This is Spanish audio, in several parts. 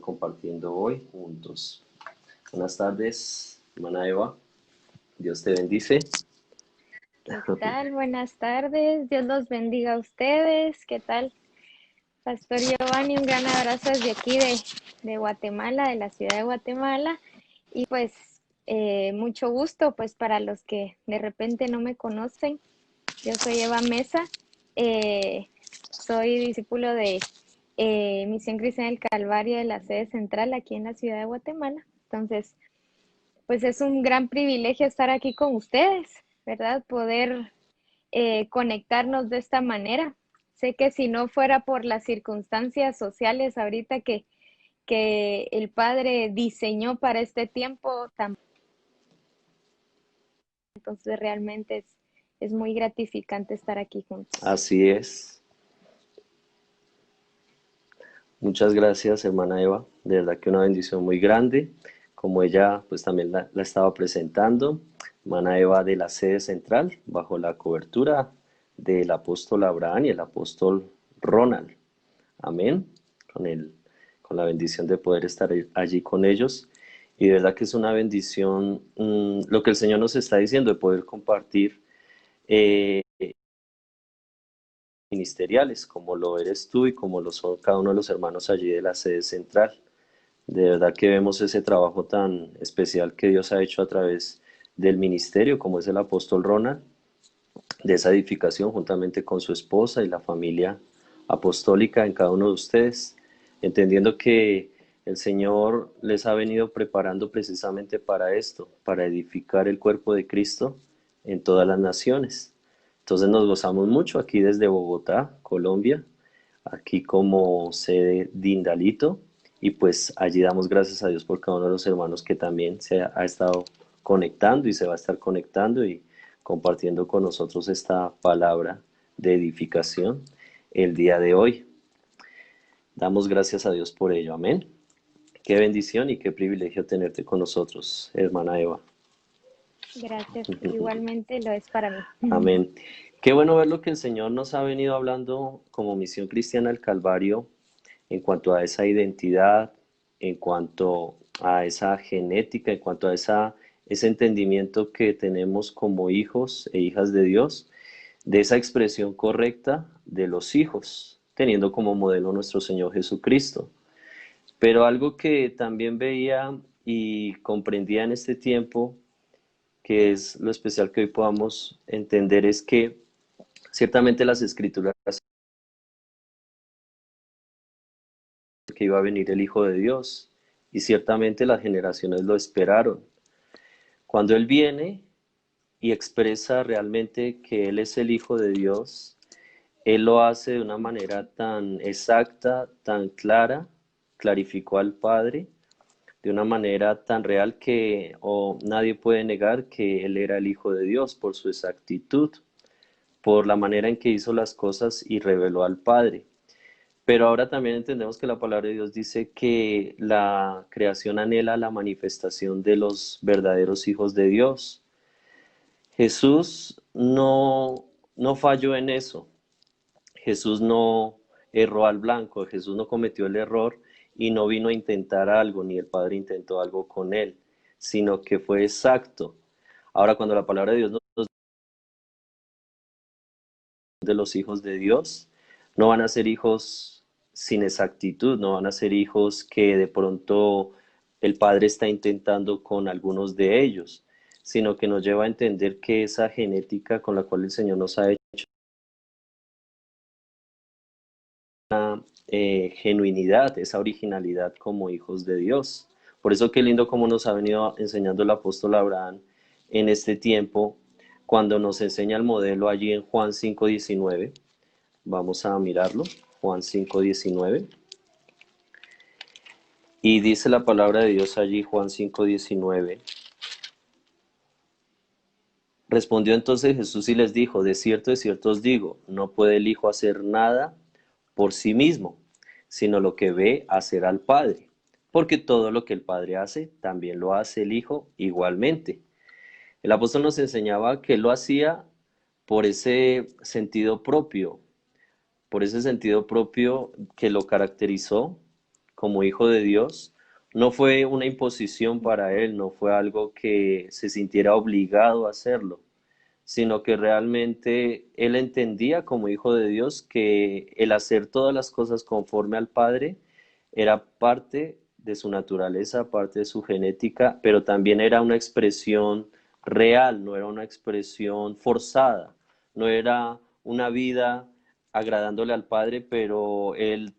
Compartiendo hoy juntos. Buenas tardes, hermana Eva. Dios te bendice. ¿Qué tal? Buenas tardes. Dios los bendiga a ustedes. ¿Qué tal, Pastor Giovanni? Un gran abrazo desde aquí de Guatemala, de la ciudad de Guatemala. Y pues mucho gusto, pues para los que de repente no me conocen, yo soy Eva Mesa. Soy discípulo de Misión Cristiana del Calvario de la sede central aquí en la ciudad de Guatemala. Entonces, pues es un gran privilegio estar aquí con ustedes, ¿verdad? Poder conectarnos de esta manera. Sé que si no fuera por las circunstancias sociales ahorita que el Padre diseñó para este tiempo, entonces realmente es muy gratificante estar aquí juntos. Así es. Muchas gracias, hermana Eva. De verdad que una bendición muy grande. Como ella pues también la estaba presentando, hermana Eva de la sede central, bajo la cobertura del apóstol Abraham y el apóstol Ronald. Amén. Con con la bendición de poder estar allí con ellos. Y de verdad que es una bendición lo que el Señor nos está diciendo, de poder compartir eh, ministeriales, como lo eres tú y como lo son cada uno de los hermanos allí de la sede central. De verdad que vemos ese trabajo tan especial que Dios ha hecho a través del ministerio, como es el apóstol Ronald, de esa edificación juntamente con su esposa y la familia apostólica en cada uno de ustedes, entendiendo que el Señor les ha venido preparando precisamente para esto, para edificar el cuerpo de Cristo en todas las naciones. Entonces nos gozamos mucho aquí desde Bogotá, Colombia, aquí como sede Dindalito, y pues allí damos gracias a Dios por cada uno de los hermanos que también se ha estado conectando y se va a estar conectando y compartiendo con nosotros esta palabra de edificación el día de hoy. Damos gracias a Dios por ello, amén. Qué bendición y qué privilegio tenerte con nosotros, hermana Eva. Gracias, igualmente lo es para mí. Amén. Qué bueno ver lo que el Señor nos ha venido hablando como Misión Cristiana del Calvario en cuanto a esa identidad, en cuanto a esa genética, en cuanto a ese entendimiento que tenemos como hijos e hijas de Dios, de esa expresión correcta de los hijos, teniendo como modelo nuestro Señor Jesucristo. Pero algo que también veía y comprendía en este tiempo, que es lo especial que hoy podamos entender, es que ciertamente las escrituras que iba a venir el Hijo de Dios y ciertamente las generaciones lo esperaron. Cuando Él viene y expresa realmente que Él es el Hijo de Dios, Él lo hace de una manera tan exacta, tan clara, clarificó al Padre de una manera tan real que nadie puede negar que Él era el Hijo de Dios por su exactitud, por la manera en que hizo las cosas y reveló al Padre. Pero ahora también entendemos que la palabra de Dios dice que la creación anhela la manifestación de los verdaderos hijos de Dios. Jesús no falló en eso. Jesús no erró al blanco. Jesús no cometió el error y no vino a intentar algo, ni el Padre intentó algo con él, sino que fue exacto. Ahora, cuando la palabra de Dios nos dice de los hijos de Dios, no van a ser hijos sin exactitud, no van a ser hijos que de pronto el Padre está intentando con algunos de ellos, sino que nos lleva a entender que esa genética con la cual el Señor nos ha hecho genuinidad, esa originalidad como hijos de Dios. Por eso qué lindo como nos ha venido enseñando el apóstol Abraham en este tiempo, cuando nos enseña el modelo allí en Juan 5:19. Vamos a mirarlo, Juan 5:19. Y dice la palabra de Dios allí, Juan 5:19. Respondió entonces Jesús y les dijo, de cierto os digo, no puede el Hijo hacer nada por sí mismo, sino lo que ve hacer al Padre. Porque todo lo que el Padre hace, también lo hace el Hijo igualmente. El apóstol nos enseñaba que él lo hacía por ese sentido propio que lo caracterizó como hijo de Dios, no fue una imposición para él, no fue algo que se sintiera obligado a hacerlo, sino que realmente él entendía como hijo de Dios que el hacer todas las cosas conforme al Padre era parte de su naturaleza, parte de su genética, pero también era una expresión real, no era una expresión forzada, no era una vida agradándole al Padre, pero él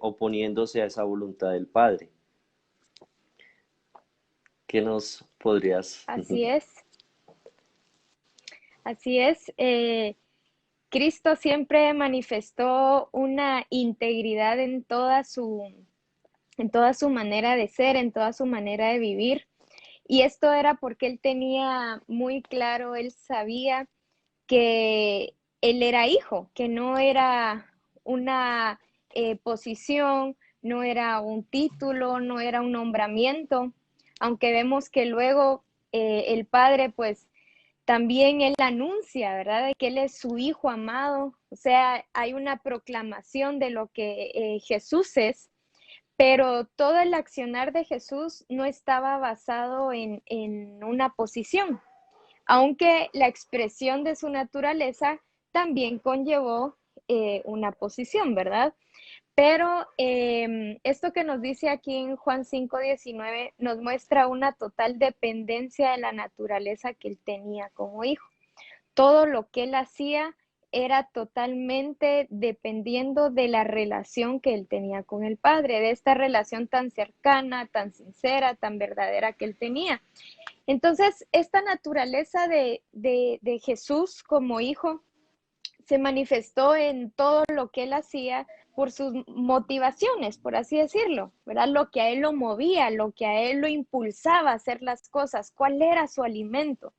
oponiéndose a esa voluntad del Padre. ¿Qué nos podrías? Así es, así es. Cristo siempre manifestó una integridad en toda su manera de ser, en toda su manera de vivir. Y esto era porque él tenía muy claro, él sabía que él era hijo, que no era una posición, no era un título, no era un nombramiento, aunque vemos que luego el padre pues también él anuncia, ¿verdad? De que él es su hijo amado, o sea, hay una proclamación de lo que Jesús es, pero todo el accionar de Jesús no estaba basado en una posición, aunque la expresión de su naturaleza también conllevó una posición, ¿verdad? Pero esto que nos dice aquí en Juan 5:19 nos muestra una total dependencia de la naturaleza que él tenía como hijo. Todo lo que él hacía era totalmente dependiendo de la relación que él tenía con el Padre, de esta relación tan cercana, tan sincera, tan verdadera que él tenía. Entonces, esta naturaleza de Jesús como hijo se manifestó en todo lo que él hacía por sus motivaciones, por así decirlo, ¿verdad? Lo que a él lo movía, lo que a él lo impulsaba a hacer las cosas, cuál era su alimento.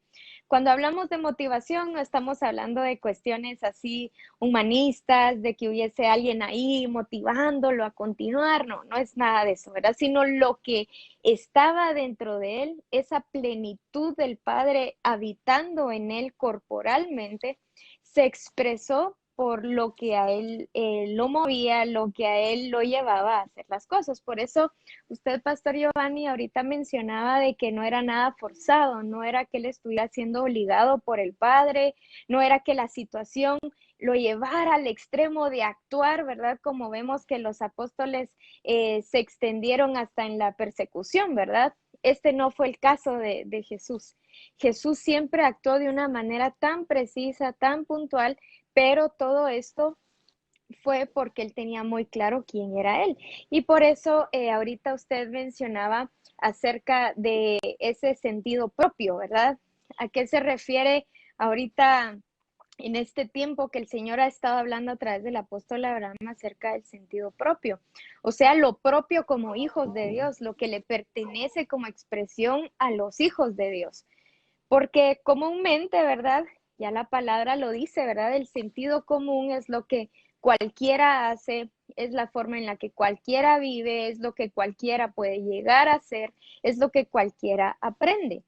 Cuando hablamos de motivación, no estamos hablando de cuestiones así humanistas, de que hubiese alguien ahí motivándolo a continuar, no, no es nada de eso, ¿verdad? Sino lo que estaba dentro de él, esa plenitud del Padre habitando en él corporalmente, se expresó por lo que a él lo movía, lo que a él lo llevaba a hacer las cosas. Por eso usted, Pastor Giovanni, ahorita mencionaba de que no era nada forzado, no era que él estuviera siendo obligado por el Padre, no era que la situación lo llevara al extremo de actuar, ¿verdad? Como vemos que los apóstoles se extendieron hasta en la persecución, ¿verdad? Este no fue el caso de Jesús. Jesús siempre actuó de una manera tan precisa, tan puntual, pero todo esto fue porque él tenía muy claro quién era él. Y por eso ahorita usted mencionaba acerca de ese sentido propio, ¿verdad? ¿A qué se refiere ahorita en este tiempo que el Señor ha estado hablando a través del apóstol Abraham acerca del sentido propio? O sea, lo propio como hijos de Dios, lo que le pertenece como expresión a los hijos de Dios. Porque comúnmente, ¿verdad? Ya la palabra lo dice, ¿verdad? El sentido común es lo que cualquiera hace, es la forma en la que cualquiera vive, es lo que cualquiera puede llegar a hacer, es lo que cualquiera aprende.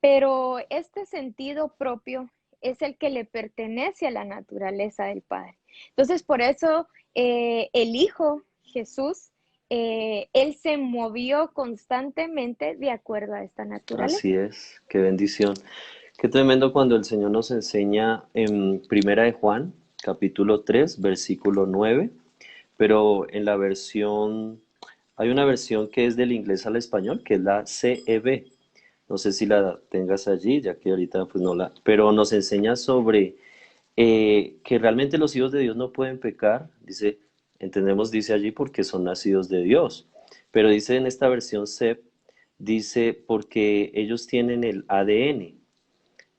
Pero este sentido propio es el que le pertenece a la naturaleza del Padre. Entonces, por eso el Hijo Jesús, él se movió constantemente de acuerdo a esta Así naturaleza. es, qué bendición. Qué tremendo cuando el Señor nos enseña en Primera de Juan, capítulo 3 versículo 9, pero en la versión, hay una versión que es del inglés al español, que es la CEB. No sé si la tengas allí, ya que ahorita pues no la, pero nos enseña sobre que realmente los hijos de Dios no pueden pecar, dice, entendemos, dice allí, porque son nacidos de Dios, pero dice en esta versión CEP, dice, porque ellos tienen el ADN,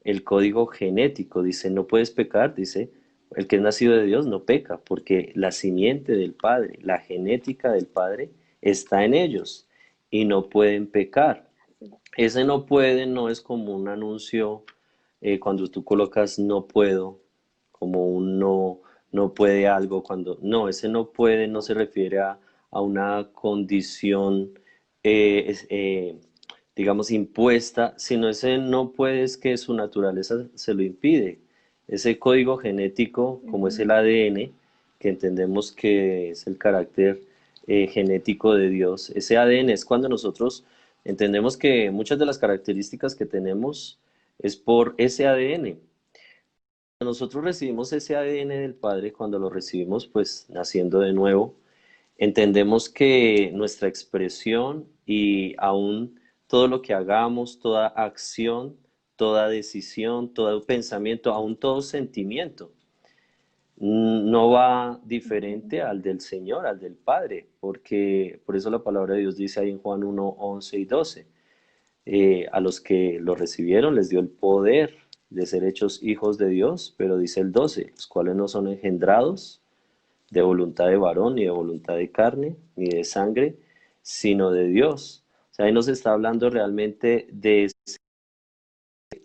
el código genético, dice, no puedes pecar, dice, el que es nacido de Dios no peca, porque la simiente del Padre, la genética del Padre está en ellos y no pueden pecar. Ese no puede no es como un anuncio cuando tú colocas no puedo, como un no, no puede algo, cuando no, ese no puede no se refiere a una condición, digamos, impuesta, sino ese no puede es que su naturaleza se lo impide. Ese código genético, como es el Ujú. ADN, que entendemos que es el carácter, genético de Dios. Ese ADN es cuando nosotros entendemos que muchas de las características que tenemos es por ese ADN. Cuando nosotros recibimos ese ADN del Padre, cuando lo recibimos pues naciendo de nuevo, entendemos que nuestra expresión y aún todo lo que hagamos, toda acción, toda decisión, todo pensamiento, aún todo sentimiento, no va diferente al del Señor, al del Padre, porque por eso la palabra de Dios dice ahí en Juan 1, 11 y 12, a los que lo recibieron les dio el poder de ser hechos hijos de Dios, pero dice el 12, los cuales no son engendrados de voluntad de varón, ni de voluntad de carne, ni de sangre, sino de Dios. O sea, ahí nos está hablando realmente de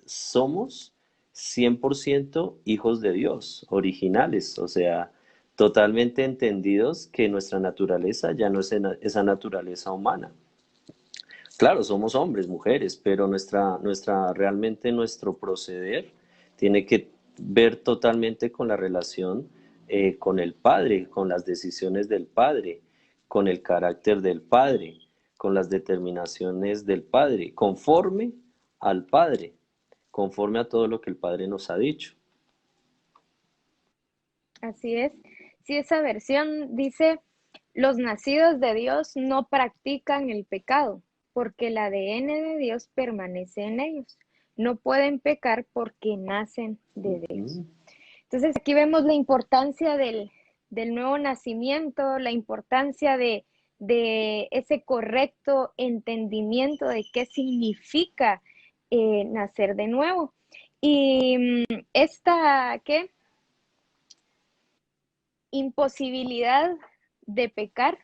somos 100% hijos de Dios, originales, o sea, totalmente entendidos que nuestra naturaleza ya no es esa naturaleza humana. Claro, somos hombres, mujeres, pero realmente nuestro proceder tiene que ver totalmente con la relación con el Padre, con las decisiones del Padre, con el carácter del Padre, con las determinaciones del Padre, conforme al Padre, conforme a todo lo que el Padre nos ha dicho. Así es. Si esa versión dice, los nacidos de Dios no practican el pecado, porque el ADN de Dios permanece en ellos. No pueden pecar porque nacen de Dios. Ujú. Entonces aquí vemos la importancia del nuevo nacimiento, la importancia de ese correcto entendimiento de qué significa nacer de nuevo. Y esta, ¿qué? Imposibilidad de pecar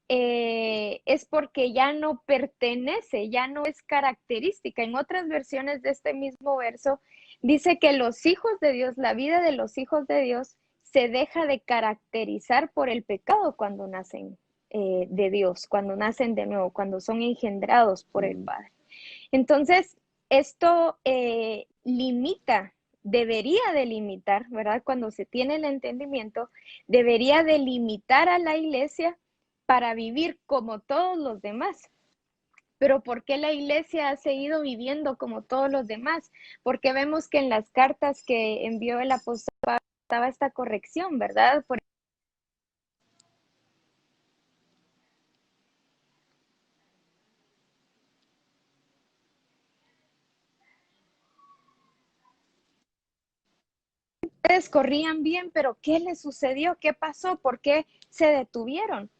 es porque ya no pertenece, ya no es característica. En otras versiones de este mismo verso dice que los hijos de Dios, la vida de los hijos de Dios, se deja de caracterizar por el pecado cuando nacen de Dios, cuando nacen de nuevo, cuando son engendrados por el Mm. Padre. Entonces, esto limita, debería delimitar, ¿verdad? Cuando se tiene el entendimiento, debería delimitar a la iglesia para vivir como todos los demás. Pero ¿por qué la iglesia ha seguido viviendo como todos los demás? Porque vemos que en las cartas que envió el apóstol Pablo estaba esta corrección, ¿verdad? Ustedes corrían bien, pero ¿qué les sucedió? ¿Qué pasó? ¿Por qué se detuvieron?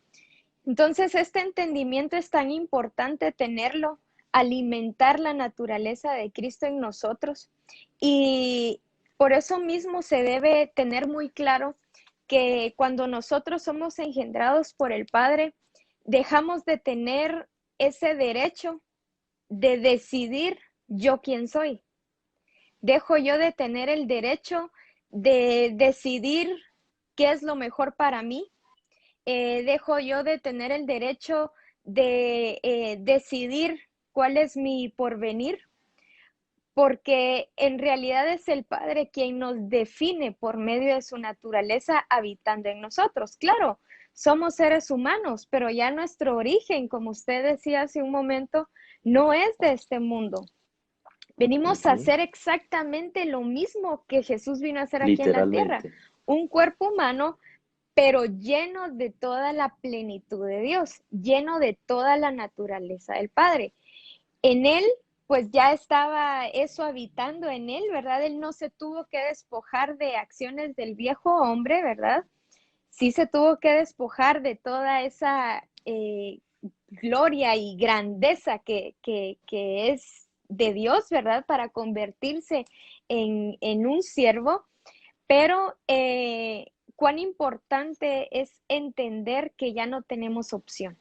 Entonces, este entendimiento es tan importante tenerlo, alimentar la naturaleza de Cristo en nosotros. Y por eso mismo se debe tener muy claro que cuando nosotros somos engendrados por el Padre, dejamos de tener ese derecho de decidir yo quién soy. Dejo yo de tener el derecho de decidir qué es lo mejor para mí. Dejo yo de tener el derecho de decidir cuál es mi porvenir, porque en realidad es el Padre quien nos define por medio de su naturaleza habitando en nosotros. Claro, somos seres humanos, pero ya nuestro origen, como usted decía hace un momento, no es de este mundo. Venimos a Ujú. hacer exactamente lo mismo que Jesús vino a hacer aquí en la tierra. Literalmente. Un cuerpo humano, pero lleno de toda la plenitud de Dios, lleno de toda la naturaleza del Padre. En Él, pues ya estaba eso habitando en Él, ¿verdad? Él no se tuvo que despojar de acciones del viejo hombre, ¿verdad? Sí se tuvo que despojar de toda esa gloria y grandeza que es de Dios, ¿verdad? Para convertirse en un siervo, pero cuán importante es entender que ya no tenemos opción.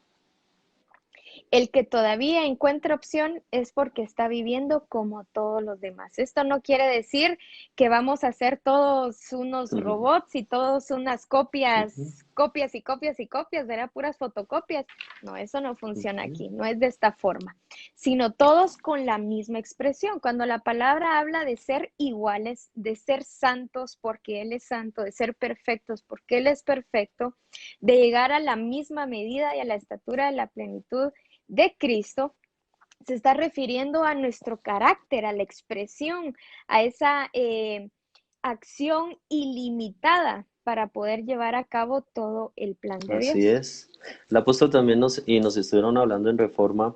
El que todavía encuentra opción es porque está viviendo como todos los demás. Esto no quiere decir que vamos a ser todos unos Ujú. robots y todos unas copias Ujú. copias y copias y copias, ¿verdad? Puras fotocopias. No, eso no funciona Ujú. aquí, no es de esta forma, sino todos con la misma expresión. Cuando la palabra habla de ser iguales, de ser santos porque Él es santo, de ser perfectos porque Él es perfecto, de llegar a la misma medida y a la estatura de la plenitud de Cristo, se está refiriendo a nuestro carácter, a la expresión, a esa acción ilimitada para poder llevar a cabo todo el plan de Así Dios. es. El apóstol también nos estuvieron hablando en Reforma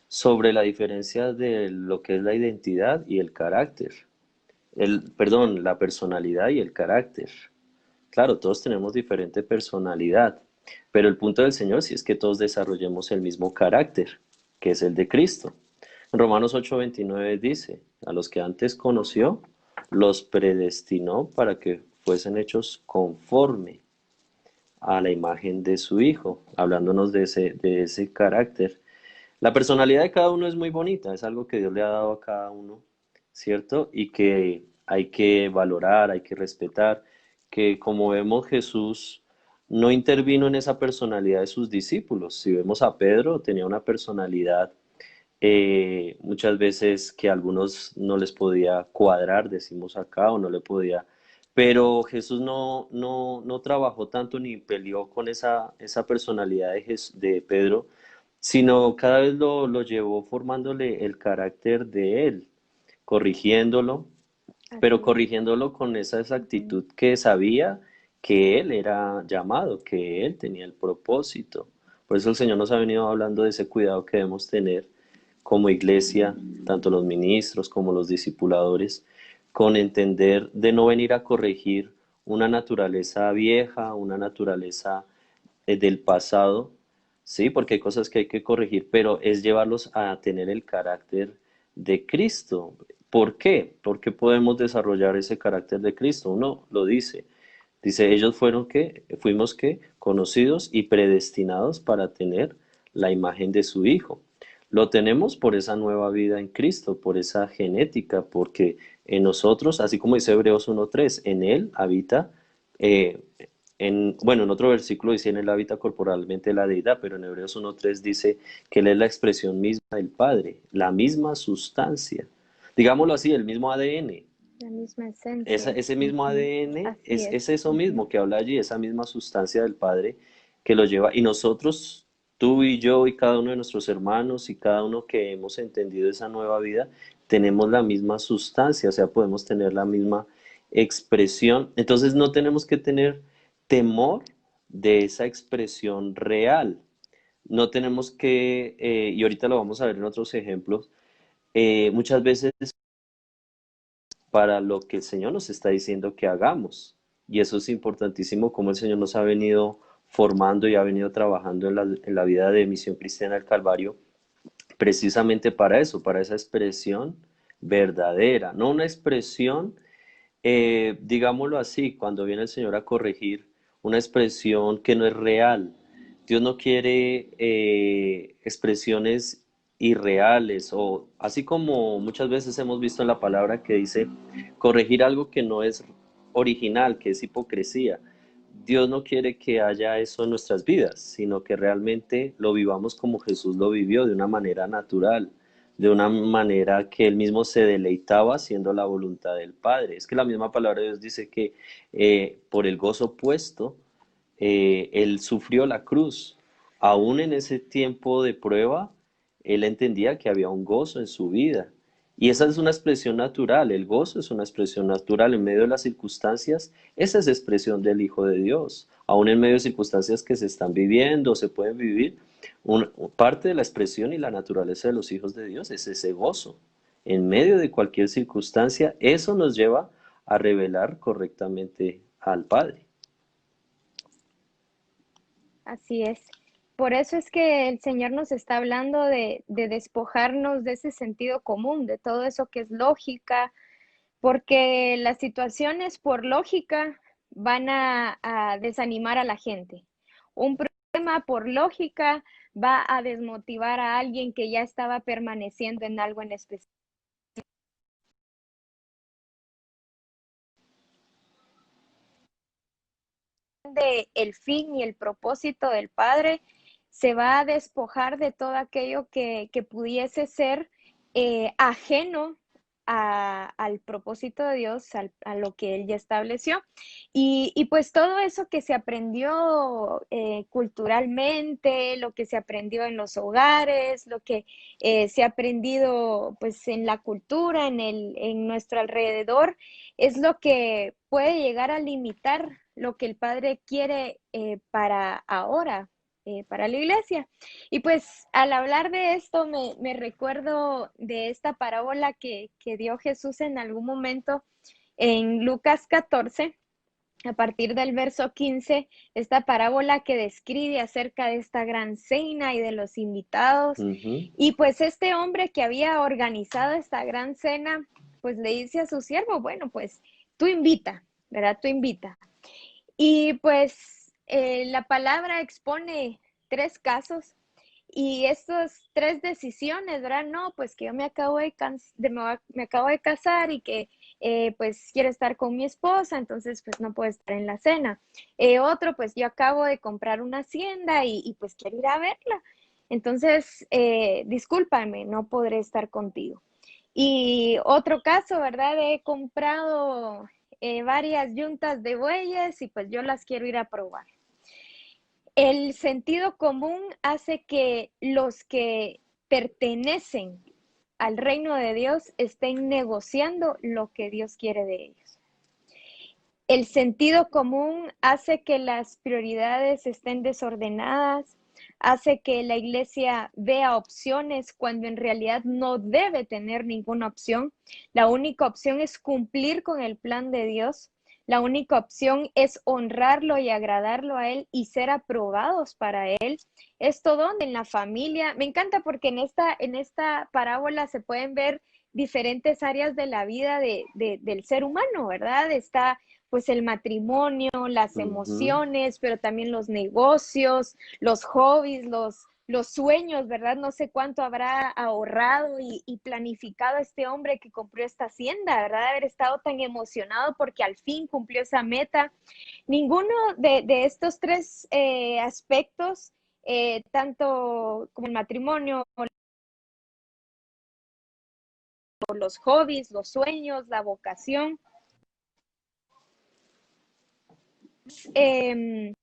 sobre la diferencia de lo que es la identidad y el carácter. Perdón, la personalidad y el carácter. Claro, todos tenemos diferente personalidad, pero el punto del Señor sí es que todos desarrollemos el mismo carácter, que es el de Cristo. En Romanos 8:29 dice, a los que antes conoció, los predestinó para que fuesen hechos conforme a la imagen de su Hijo, hablándonos de ese carácter. La personalidad de cada uno es muy bonita, es algo que Dios le ha dado a cada uno, ¿cierto? Y que hay que valorar, hay que respetar, que como vemos Jesús no intervino en esa personalidad de sus discípulos. Si vemos a Pedro, tenía una personalidad muchas veces que a algunos no les podía cuadrar, decimos acá, o no le podía, pero Jesús no trabajó tanto ni peleó con esa personalidad de Pedro, sino cada vez lo llevó formándole el carácter de él, corrigiéndolo, pero Así es. corrigiéndolo con esa Ujú. exactitud que sabía que él era llamado, que él tenía el propósito. Por eso el Señor nos ha venido hablando de ese cuidado que debemos tener como iglesia, tanto los ministros como los discipuladores, con entender de no venir a corregir una naturaleza vieja, una naturaleza del pasado, sí, porque hay cosas que hay que corregir, pero es llevarlos a tener el carácter de Cristo. ¿Por qué? Porque podemos desarrollar ese carácter de Cristo. Uno lo dice, ellos fuimos que conocidos y predestinados para tener la imagen de su Hijo. Lo tenemos por esa nueva vida en Cristo, por esa genética, porque en nosotros, así como dice Hebreos 1:3, en Él habita, eh, bueno, en otro versículo dice en Él habita corporalmente la deidad, pero en Hebreos 1:3 dice que Él es la expresión misma del Padre, la misma sustancia, digámoslo así, el mismo ADN. La misma esencia. Ese mismo Ujú. ADN Así es es. eso Ujú. mismo que habla allí, esa misma sustancia del Padre que lo lleva. Y nosotros, tú y yo y cada uno de nuestros hermanos y cada uno que hemos entendido esa nueva vida, tenemos la misma sustancia, o sea, podemos tener la misma expresión. Entonces no tenemos que tener temor de esa expresión real. No tenemos que, y ahorita lo vamos a ver en otros ejemplos, muchas veces para lo que el Señor nos está diciendo que hagamos. Y eso es importantísimo, como el Señor nos ha venido formando y ha venido trabajando en la vida de Misión Cristiana del Calvario, precisamente para eso, para esa expresión verdadera, no una expresión, digámoslo así, cuando viene el Señor a corregir, una expresión que no es real. Dios no quiere expresiones irreales o así como muchas veces hemos visto en la palabra que dice corregir algo que no es original, que es hipocresía. Dios no quiere que haya eso en nuestras vidas, sino que realmente lo vivamos como Jesús lo vivió, de una manera natural, de una manera que él mismo se deleitaba haciendo la voluntad del Padre. Es que la misma palabra de Dios dice que por el gozo puesto, él sufrió la cruz. Aún en ese tiempo de prueba, él entendía que había un gozo en su vida. Y esa es una expresión natural, el gozo es una expresión natural en medio de las circunstancias, esa es expresión del Hijo de Dios. Aún en medio de circunstancias que se están viviendo, se pueden vivir, parte de la expresión y la naturaleza de los hijos de Dios es ese gozo. En medio de cualquier circunstancia, eso nos lleva a revelar correctamente al Padre. Así es. Por eso es que el Señor nos está hablando de despojarnos de ese sentido común, de todo eso que es lógica, porque las situaciones por lógica van a desanimar a la gente. Un problema por lógica va a desmotivar a alguien que ya estaba permaneciendo en algo en específico. entiende el fin y el propósito del Padre, se va a despojar de todo aquello que pudiese ser ajeno al propósito de Dios, a lo que Él ya estableció. Y pues todo eso que se aprendió culturalmente, lo que se aprendió en los hogares, lo que se ha aprendido pues en la cultura, en nuestro alrededor, es lo que puede llegar a limitar lo que el Padre quiere para ahora, para la iglesia. Y pues al hablar de esto, me recuerdo de esta parábola que dio Jesús en algún momento en Lucas 14, a partir del verso 15, esta parábola que describe acerca de esta gran cena y de los invitados. Ujú. Y pues este hombre que había organizado esta gran cena, pues le dice a su siervo, bueno, pues tú invita, ¿verdad? Tú invita. Y pues la palabra expone tres casos y estas tres decisiones, ¿verdad? No, pues que yo me acabo me acabo de casar y que pues quiero estar con mi esposa, entonces pues no puedo estar en la cena. Otro, pues yo acabo de comprar una hacienda pues quiero ir a verla. Entonces, discúlpame, no podré estar contigo. Y otro caso, ¿verdad? He comprado varias yuntas de bueyes y pues yo las quiero ir a probar. El sentido común hace que los que pertenecen al reino de Dios estén negociando lo que Dios quiere de ellos. El sentido común hace que las prioridades estén desordenadas, hace que la iglesia vea opciones cuando en realidad no debe tener ninguna opción. La única opción es cumplir con el plan de Dios. La única opción es honrarlo y agradarlo a Él y ser aprobados para Él. Esto donde en la familia, me encanta porque en esta parábola se pueden ver diferentes áreas de la vida del ser humano, ¿verdad? Está pues el matrimonio, las Ujú. emociones, pero también los negocios, los hobbies, los sueños, ¿verdad? No sé cuánto habrá ahorrado y planificado este hombre que compró esta hacienda, ¿verdad? De haber estado tan emocionado porque al fin cumplió esa meta. Ninguno de estos tres aspectos, tanto como el matrimonio, los hobbies, los sueños, la vocación, eh,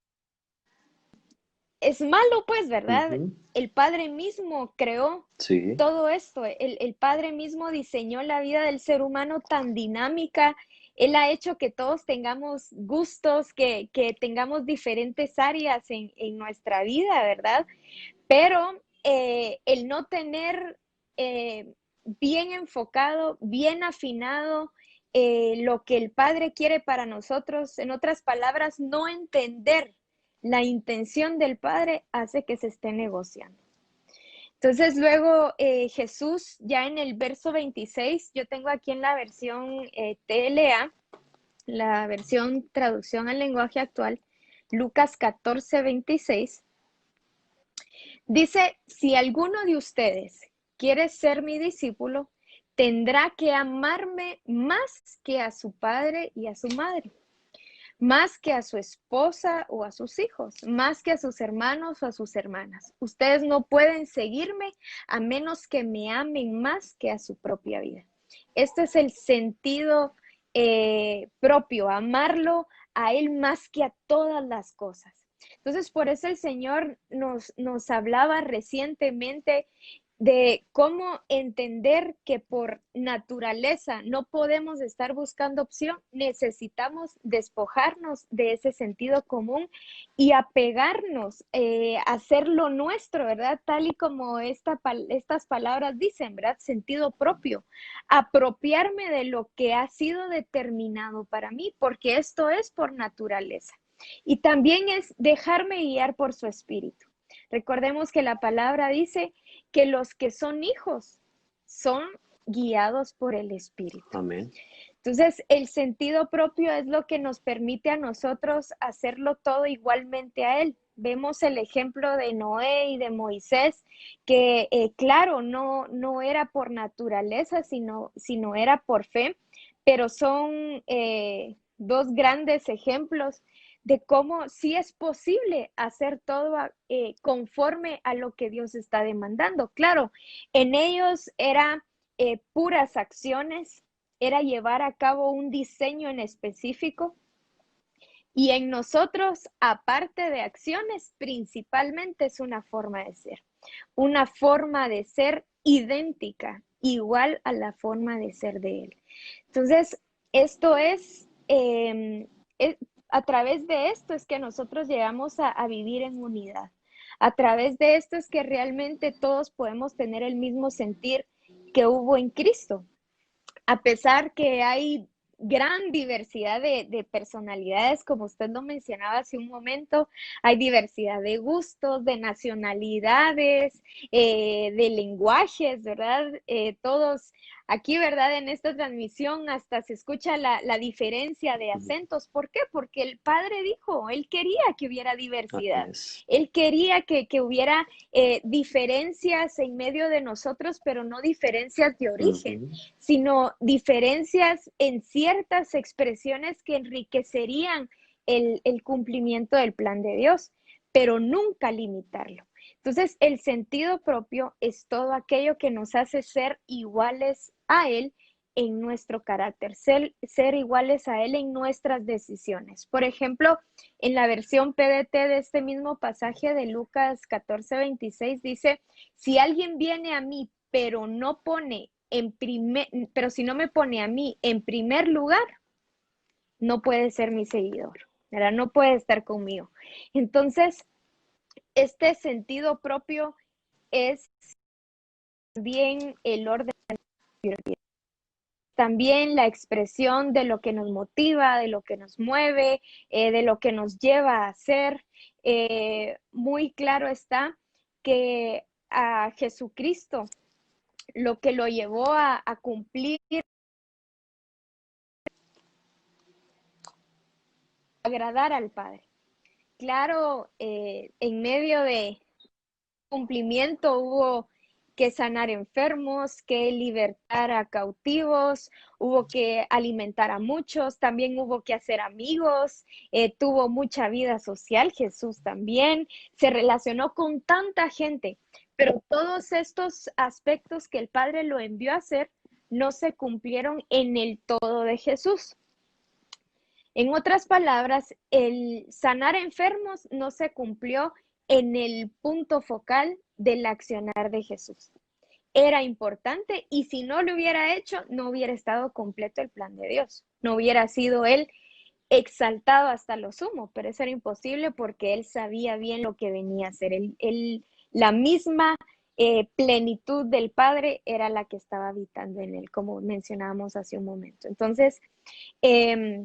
es malo, pues, ¿verdad? Ujú. El Padre mismo creó Sí. todo esto, el Padre mismo diseñó la vida del ser humano tan dinámica, Él ha hecho que todos tengamos gustos, que tengamos diferentes áreas en nuestra vida, ¿verdad? Pero el no tener bien enfocado, bien afinado lo que el Padre quiere para nosotros, en otras palabras, no entender la intención del Padre hace que se esté negociando. Entonces luego Jesús ya en el verso 26, yo tengo aquí en la versión TLA, la versión traducción al lenguaje actual, Lucas 14:26, dice, si alguno de ustedes quiere ser mi discípulo, tendrá que amarme más que a su padre y a su madre, más que a su esposa o a sus hijos, más que a sus hermanos o a sus hermanas. Ustedes no pueden seguirme a menos que me amen más que a su propia vida. Este es el sentido propio, amarlo a Él más que a todas las cosas. Entonces, por eso el Señor nos hablaba recientemente de cómo entender que por naturaleza no podemos estar buscando opción, necesitamos despojarnos de ese sentido común y apegarnos, a hacer lo nuestro, ¿verdad? Tal y como estas palabras dicen, ¿verdad? Sentido propio, apropiarme de lo que ha sido determinado para mí, porque esto es por naturaleza. Y también es dejarme guiar por su espíritu. Recordemos que la palabra dice que los que son hijos son guiados por el Espíritu. Amén. Entonces, el sentido propio es lo que nos permite a nosotros hacerlo todo igualmente a Él. Vemos el ejemplo de Noé y de Moisés, que claro, no era por naturaleza, sino era por fe, pero son dos grandes ejemplos de cómo sí es posible hacer todo conforme a lo que Dios está demandando. Claro, en ellos era puras acciones, era llevar a cabo un diseño en específico, y en nosotros, aparte de acciones, principalmente es una forma de ser idéntica, igual a la forma de ser de Él. Entonces, esto es a través de esto es que nosotros llegamos a vivir en unidad. A través de esto es que realmente todos podemos tener el mismo sentir que hubo en Cristo, a pesar que hay gran diversidad de personalidades, como usted lo mencionaba hace un momento, hay diversidad de gustos, de nacionalidades, de lenguajes, ¿verdad? Todos aquí, ¿verdad? En esta transmisión hasta se escucha la diferencia de acentos. ¿Por qué? Porque el Padre dijo, Él quería que hubiera Así diversidad, es. Él quería que hubiera diferencias en medio de nosotros, pero no diferencias de origen, Ujú. sino diferencias en ciertas expresiones que enriquecerían el cumplimiento del plan de Dios, pero nunca limitarlo. Entonces, el sentido propio es todo aquello que nos hace ser iguales a Él en nuestro carácter, ser iguales a Él en nuestras decisiones. Por ejemplo, en la versión PDT de este mismo pasaje de Lucas 14:26 dice, si alguien viene a mí, pero si no me pone a mí en primer lugar, no puede ser mi seguidor, ¿verdad? No puede estar conmigo. Entonces, este sentido propio es bien el orden de prioridad. También la expresión de lo que nos motiva, de lo que nos mueve, de lo que nos lleva a hacer. Muy claro está que a Jesucristo lo que lo llevó a cumplir, agradar al Padre. Claro, en medio de cumplimiento hubo que sanar enfermos, que libertar a cautivos, hubo que alimentar a muchos, también hubo que hacer amigos, tuvo mucha vida social, Jesús también, se relacionó con tanta gente, pero todos estos aspectos que el Padre lo envió a hacer no se cumplieron en el todo de Jesús. En otras palabras, el sanar enfermos no se cumplió en el punto focal del accionar de Jesús. Era importante y si no lo hubiera hecho, no hubiera estado completo el plan de Dios. No hubiera sido él exaltado hasta lo sumo, pero eso era imposible porque él sabía bien lo que venía a hacer. La misma plenitud del Padre era la que estaba habitando en él, como mencionábamos hace un momento. Entonces, eh,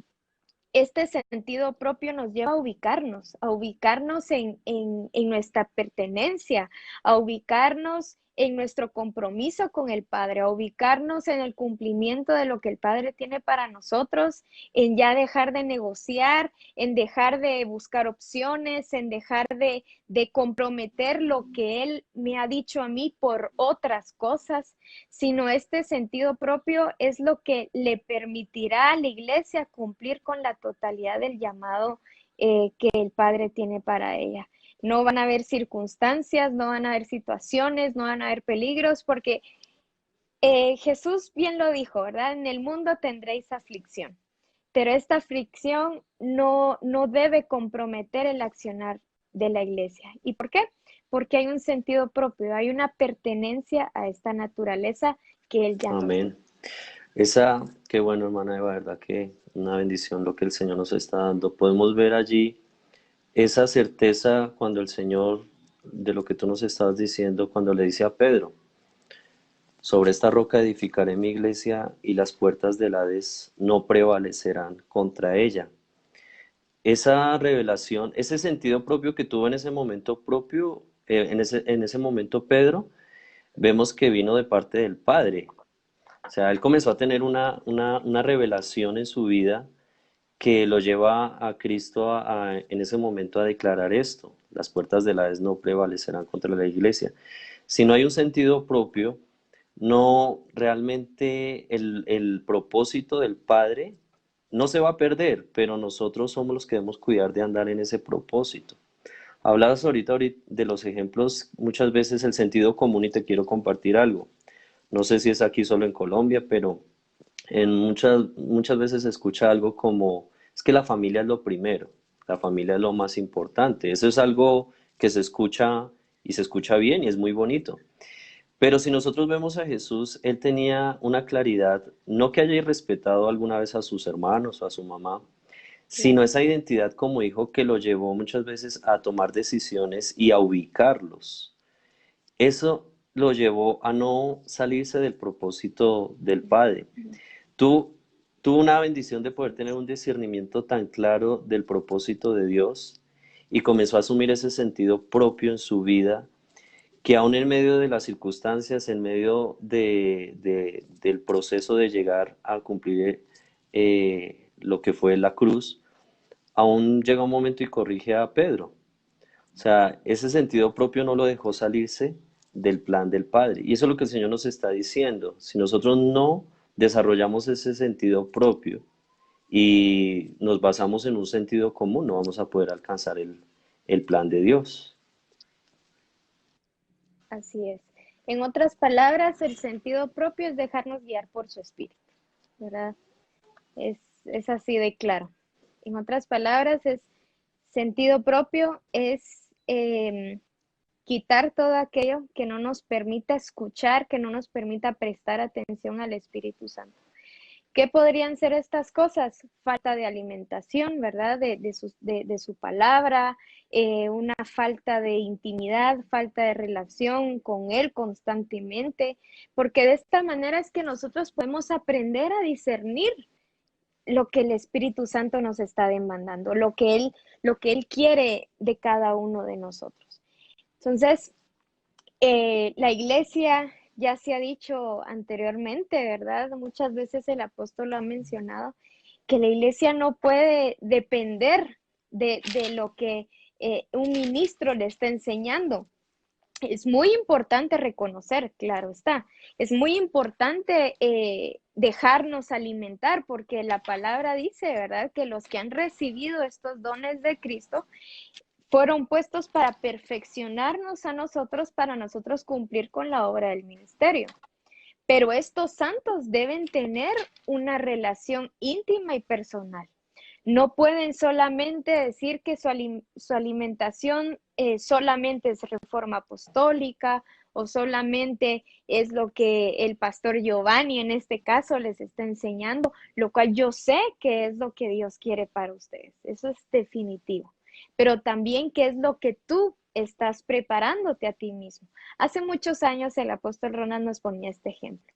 este sentido propio nos lleva a ubicarnos en nuestra pertenencia, a ubicarnos en nuestro compromiso con el Padre, a ubicarnos en el cumplimiento de lo que el Padre tiene para nosotros, en ya dejar de negociar, en dejar de buscar opciones, en dejar de comprometer lo que Él me ha dicho a mí por otras cosas, sino este sentido propio es lo que le permitirá a la iglesia cumplir con la totalidad del llamado que el Padre tiene para ella. No van a haber circunstancias, no van a haber situaciones, no van a haber peligros, porque Jesús bien lo dijo, ¿verdad? En el mundo tendréis aflicción, pero esta aflicción no debe comprometer el accionar de la iglesia. ¿Y por qué? Porque hay un sentido propio, hay una pertenencia a esta naturaleza que Él ya nos dio. Amén. Qué bueno, hermana, de verdad que una bendición lo que el Señor nos está dando. Podemos ver allí esa certeza cuando el Señor, de lo que tú nos estabas diciendo, cuando le dice a Pedro, sobre esta roca edificaré mi iglesia y las puertas del Hades no prevalecerán contra ella. Esa revelación, ese sentido propio que tuvo en ese momento propio, en ese momento Pedro, vemos que vino de parte del Padre. O sea, él comenzó a tener una revelación en su vida que lo lleva a Cristo en ese momento a declarar esto. Las puertas del Hades no prevalecerán contra la iglesia. Si no hay un sentido propio, no realmente el propósito del Padre no se va a perder, pero nosotros somos los que debemos cuidar de andar en ese propósito. Hablabas ahorita de los ejemplos, muchas veces el sentido común y te quiero compartir algo. No sé si es aquí solo en Colombia, pero en muchas veces se escucha algo como, es que la familia es lo primero, la familia es lo más importante. Eso es algo que se escucha y se escucha bien y es muy bonito. Pero si nosotros vemos a Jesús, él tenía una claridad, no que haya irrespetado alguna vez a sus hermanos o a su mamá, sino Claro, esa identidad como hijo que lo llevó muchas veces a tomar decisiones y a ubicarlos. Eso lo llevó a no salirse del propósito del Padre. Tú tuvo una bendición de poder tener un discernimiento tan claro del propósito de Dios y comenzó a asumir ese sentido propio en su vida, que aún en medio de las circunstancias, en medio del proceso de llegar a cumplir lo que fue la cruz, aún llega un momento y corrige a Pedro. O sea, ese sentido propio no lo dejó salirse del plan del Padre. Y eso es lo que el Señor nos está diciendo. Si nosotros no desarrollamos ese sentido propio y nos basamos en un sentido común, no vamos a poder alcanzar el plan de Dios. así es. En otras palabras, el sentido propio es dejarnos guiar por su espíritu, ¿verdad? Es así de claro. En otras palabras, es sentido propio, es quitar todo aquello que no nos permita escuchar, que no nos permita prestar atención al Espíritu Santo. ¿Qué podrían ser estas cosas? Falta de alimentación, ¿verdad? De su palabra, una falta de intimidad, falta de relación con Él constantemente, porque de esta manera es que nosotros podemos aprender a discernir lo que el Espíritu Santo nos está demandando, lo que Él quiere de cada uno de nosotros. Entonces, la iglesia ya se ha dicho anteriormente, ¿verdad? Muchas veces el apóstol lo ha mencionado, que la iglesia no puede depender de lo que un ministro le está enseñando. Es muy importante reconocer, claro está, es muy importante dejarnos alimentar porque la palabra dice, ¿verdad? Que los que han recibido estos dones de Cristo fueron puestos para perfeccionarnos a nosotros, para nosotros cumplir con la obra del ministerio. Pero estos santos deben tener una relación íntima y personal. No pueden solamente decir que su alimentación solamente es reforma apostólica o solamente es lo que el pastor Giovanni en este caso les está enseñando, lo cual yo sé que es lo que Dios quiere para ustedes. Eso es definitivo. Pero también qué es lo que tú estás preparándote a ti mismo. Hace muchos años el apóstol Ronald nos ponía este ejemplo.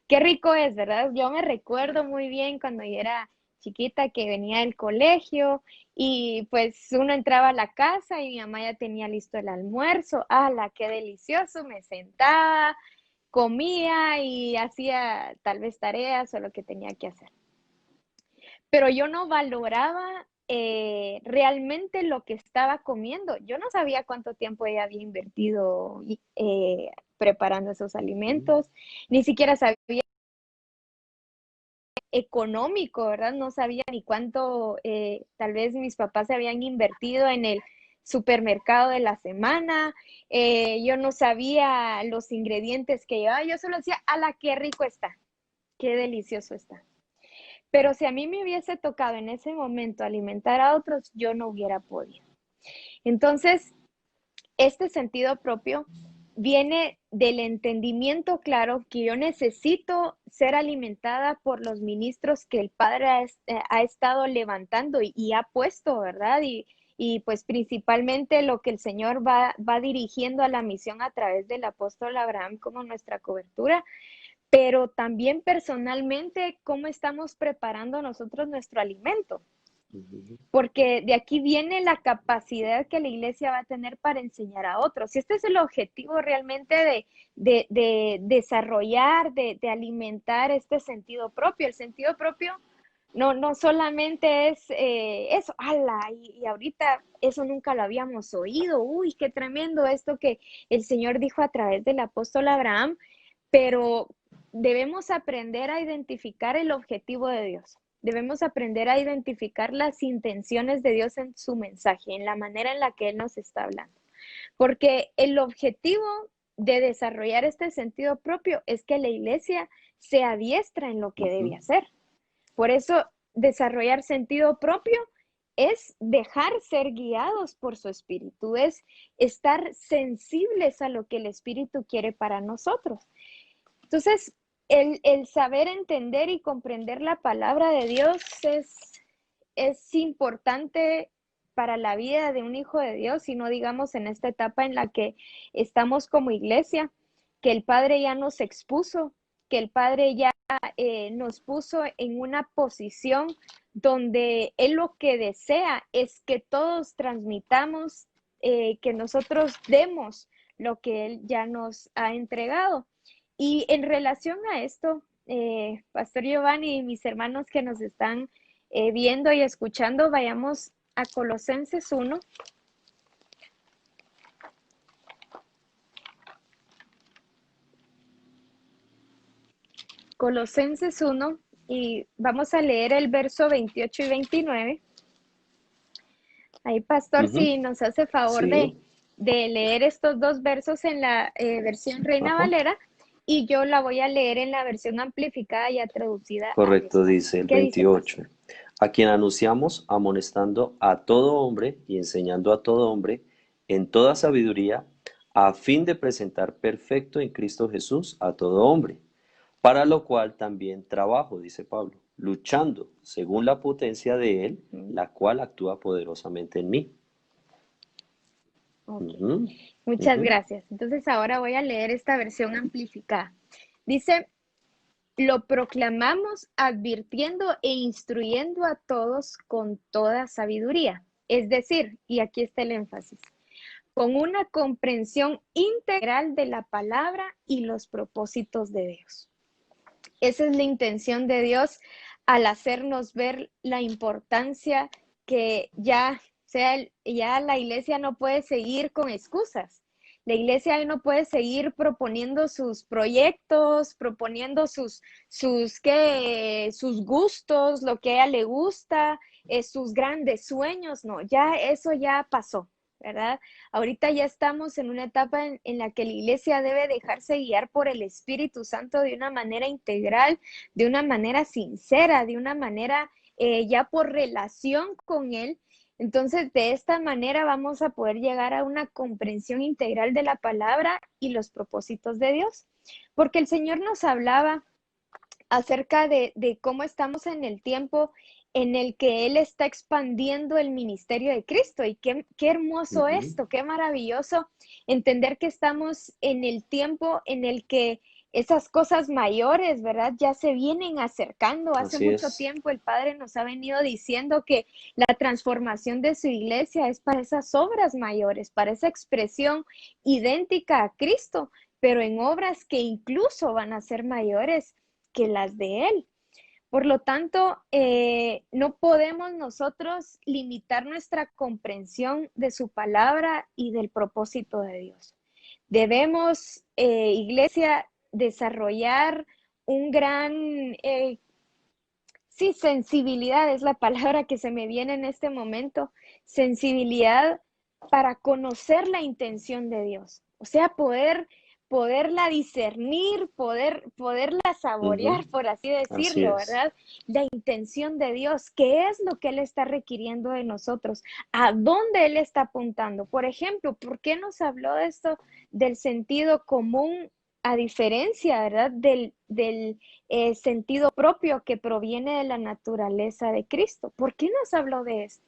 Qué rico es, ¿verdad? Yo me recuerdo muy bien cuando yo era chiquita que venía del colegio y pues uno entraba a la casa y mi mamá ya tenía listo el almuerzo. ¡Hala, qué delicioso! Me sentaba, comía y hacía tal vez tareas o lo que tenía que hacer. Pero yo no valoraba realmente lo que estaba comiendo. Yo no sabía cuánto tiempo ella había invertido preparando esos alimentos, ni siquiera sabía económico, ¿verdad? No sabía ni cuánto tal vez mis papás se habían invertido en el supermercado de la semana, yo no sabía los ingredientes que llevaba, yo solo decía, ¡ala, qué rico está! ¡Qué delicioso está! Pero si a mí me hubiese tocado en ese momento alimentar a otros, yo no hubiera podido. Entonces, este sentido propio viene del entendimiento claro que yo necesito ser alimentada por los ministros que el Padre ha estado levantando y ha puesto, ¿verdad? Y pues principalmente lo que el Señor va dirigiendo a la misión a través del apóstol Abraham como nuestra cobertura, pero también personalmente, cómo estamos preparando nosotros nuestro alimento, porque de aquí viene la capacidad que la iglesia va a tener para enseñar a otros. Y este es el objetivo realmente de desarrollar, de alimentar este sentido propio. El sentido propio no solamente es eso, ala, y ahorita eso nunca lo habíamos oído, uy, qué tremendo esto que el Señor dijo a través del apóstol Abraham, pero debemos aprender a identificar el objetivo de Dios. Debemos aprender a identificar las intenciones de Dios en su mensaje, en la manera en la que Él nos está hablando. Porque el objetivo de desarrollar este sentido propio es que la iglesia se adiestra en lo que debe hacer. Por eso, desarrollar sentido propio es dejar ser guiados por su espíritu, es estar sensibles a lo que el espíritu quiere para nosotros. Entonces, el saber entender y comprender la palabra de Dios es importante para la vida de un hijo de Dios, y no digamos en esta etapa en la que estamos como iglesia, que el Padre ya nos expuso, que el Padre ya nos puso en una posición donde Él lo que desea es que todos transmitamos, que nosotros demos lo que Él ya nos ha entregado. Y en relación a esto, Pastor Giovanni y mis hermanos que nos están viendo y escuchando, vayamos a Colosenses 1. Colosenses 1, y vamos a leer el verso 28 y 29. Ahí, Pastor, si nos hace favor Sí. de leer estos dos versos en la versión Reina Ajá. Valera, y yo la voy a leer en la versión amplificada ya traducida al Correcto, español. dice el ¿Qué dice, Pastor? 28. A quien anunciamos, amonestando a todo hombre y enseñando a todo hombre en toda sabiduría, a fin de presentar perfecto en Cristo Jesús a todo hombre, para lo cual también trabajo, dice Pablo, luchando según la potencia de Él, la cual actúa poderosamente en mí. Ok, Ujú, muchas ujú. gracias. Entonces ahora voy a leer esta versión amplificada. Dice, lo proclamamos advirtiendo e instruyendo a todos con toda sabiduría. Es decir, y aquí está el énfasis, con una comprensión integral de la palabra y los propósitos de Dios. Esa es la intención de Dios al hacernos ver la importancia que ya la iglesia no puede seguir con excusas. La iglesia no puede seguir proponiendo sus proyectos, proponiendo sus gustos, lo que a ella le gusta, sus grandes sueños. No, ya eso ya pasó, ¿verdad? Ahorita ya estamos en una etapa en la que la iglesia debe dejarse guiar por el Espíritu Santo de una manera integral, de una manera sincera, de una manera ya por relación con Él. Entonces, de esta manera vamos a poder llegar a una comprensión integral de la palabra y los propósitos de Dios. Porque el Señor nos hablaba acerca de cómo estamos en el tiempo en el que Él está expandiendo el ministerio de Cristo. Y qué hermoso Ujú. esto, qué maravilloso entender que estamos en el tiempo en el que esas cosas mayores, ¿verdad? Ya se vienen acercando. Hace Así mucho es. tiempo el Padre nos ha venido diciendo que la transformación de su iglesia es para esas obras mayores, para esa expresión idéntica a Cristo, pero en obras que incluso van a ser mayores que las de Él. Por lo tanto, no podemos nosotros limitar nuestra comprensión de su palabra y del propósito de Dios. Debemos, iglesia, desarrollar un gran, sí, sensibilidad es la palabra que se me viene en este momento, sensibilidad para conocer la intención de Dios. O sea, poderla discernir, poderla Ujú. saborear, por así Así decirlo, es. ¿verdad? La intención de Dios, ¿qué es lo que Él está requiriendo de nosotros? ¿A dónde Él está apuntando? Por ejemplo, ¿por qué nos habló de esto del sentido común a diferencia, ¿verdad? Del sentido propio que proviene de la naturaleza de Cristo. ¿Por qué nos habló de esto?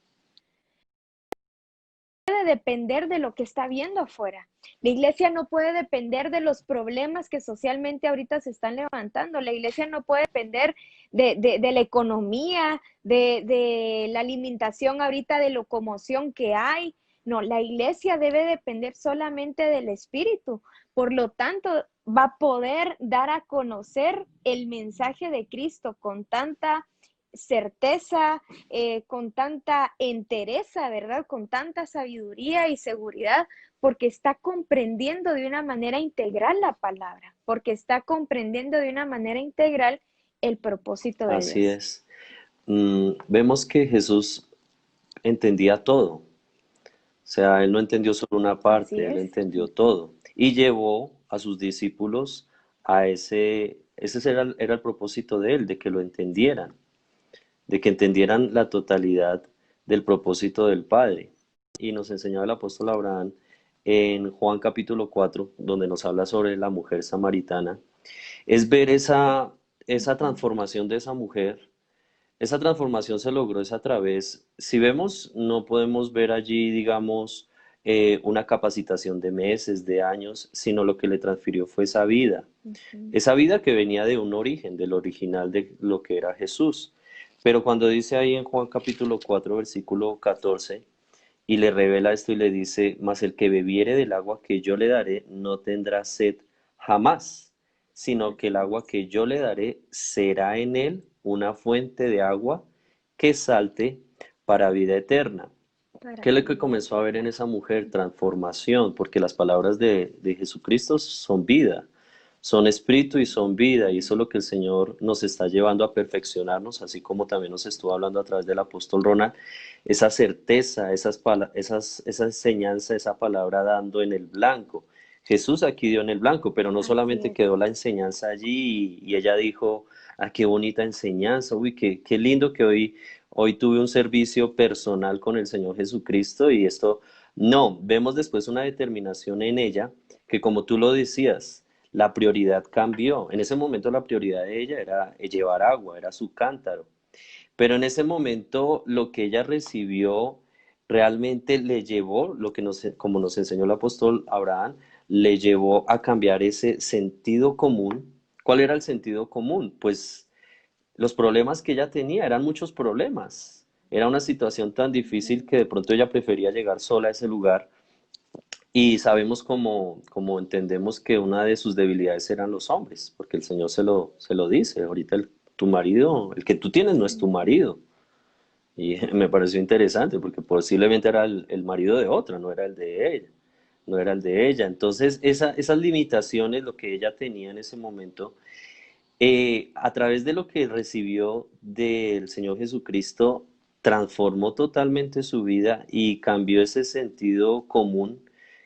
Puede depender de lo que está viendo afuera. La iglesia no puede depender de los problemas que socialmente ahorita se están levantando. La iglesia no puede depender de la economía, de la alimentación ahorita, de locomoción que hay. No, la iglesia debe depender solamente del Espíritu. Por lo tanto, va a poder dar a conocer el mensaje de Cristo con tanta certeza, con tanta entereza, ¿verdad? Con tanta sabiduría y seguridad, porque está comprendiendo de una manera integral la palabra, porque está comprendiendo de una manera integral el propósito de Así Dios. es. vemos que Jesús entendía todo. O sea, él no entendió solo una Así parte, él es. entendió todo. Y llevó a sus discípulos a ese era el propósito de él, de que lo entendieran, de que entendieran la totalidad del propósito del Padre. Y nos enseñaba el apóstol Abraham en Juan capítulo 4, donde nos habla sobre la mujer samaritana, es ver esa Ujú. transformación de esa mujer. Esa transformación se logró es a través, si vemos, no podemos ver allí, digamos, una capacitación de meses, de años, sino lo que le transfirió fue Ujú. esa vida que venía de un origen, del original de lo que era Jesús. Pero cuando dice ahí en Juan capítulo 4, versículo 14, y le revela esto y le dice, mas el que bebiere del agua que yo le daré no tendrá sed jamás, sino que el Así agua es. que yo le daré será en él una fuente de agua que salte para vida eterna. Para ¿Qué es lo que vida comenzó a ver en eterna. esa mujer? Ujú. Transformación, porque las palabras de Jesucristo son vida, son espíritu y son vida, y eso es lo que el Señor nos está llevando a perfeccionarnos, así como también nos estuvo hablando a través del apóstol Ronald, esa certeza, esa enseñanza, esa palabra dando en el blanco. Jesús aquí dio en el blanco, pero no Así solamente es. quedó la enseñanza allí y ella dijo, ah, qué bonita enseñanza, uy, qué lindo que hoy tuve un servicio personal con el Señor Jesucristo y esto, no, vemos después una determinación en ella que como tú lo decías, la prioridad cambió. En ese momento la prioridad de ella era llevar agua, era su cántaro. Pero en ese momento lo que ella recibió realmente le llevó, lo que como nos enseñó el apóstol Abraham, le llevó a cambiar ese sentido común. ¿Cuál era el sentido común? Pues los problemas que ella tenía eran muchos problemas. Era una situación tan difícil Ujú. que de pronto ella prefería llegar sola a ese lugar y sabemos como entendemos que una de sus debilidades eran los hombres, porque el Señor se lo dice, ahorita tu marido, el que tú tienes no es tu Ujú. marido. Y me pareció interesante porque posiblemente era el marido de otra, no era el de ella, no era el de ella. Entonces, esas limitaciones, lo que ella tenía en ese momento, a través de lo que recibió del Señor Jesucristo, transformó totalmente su vida y cambió ese sentido común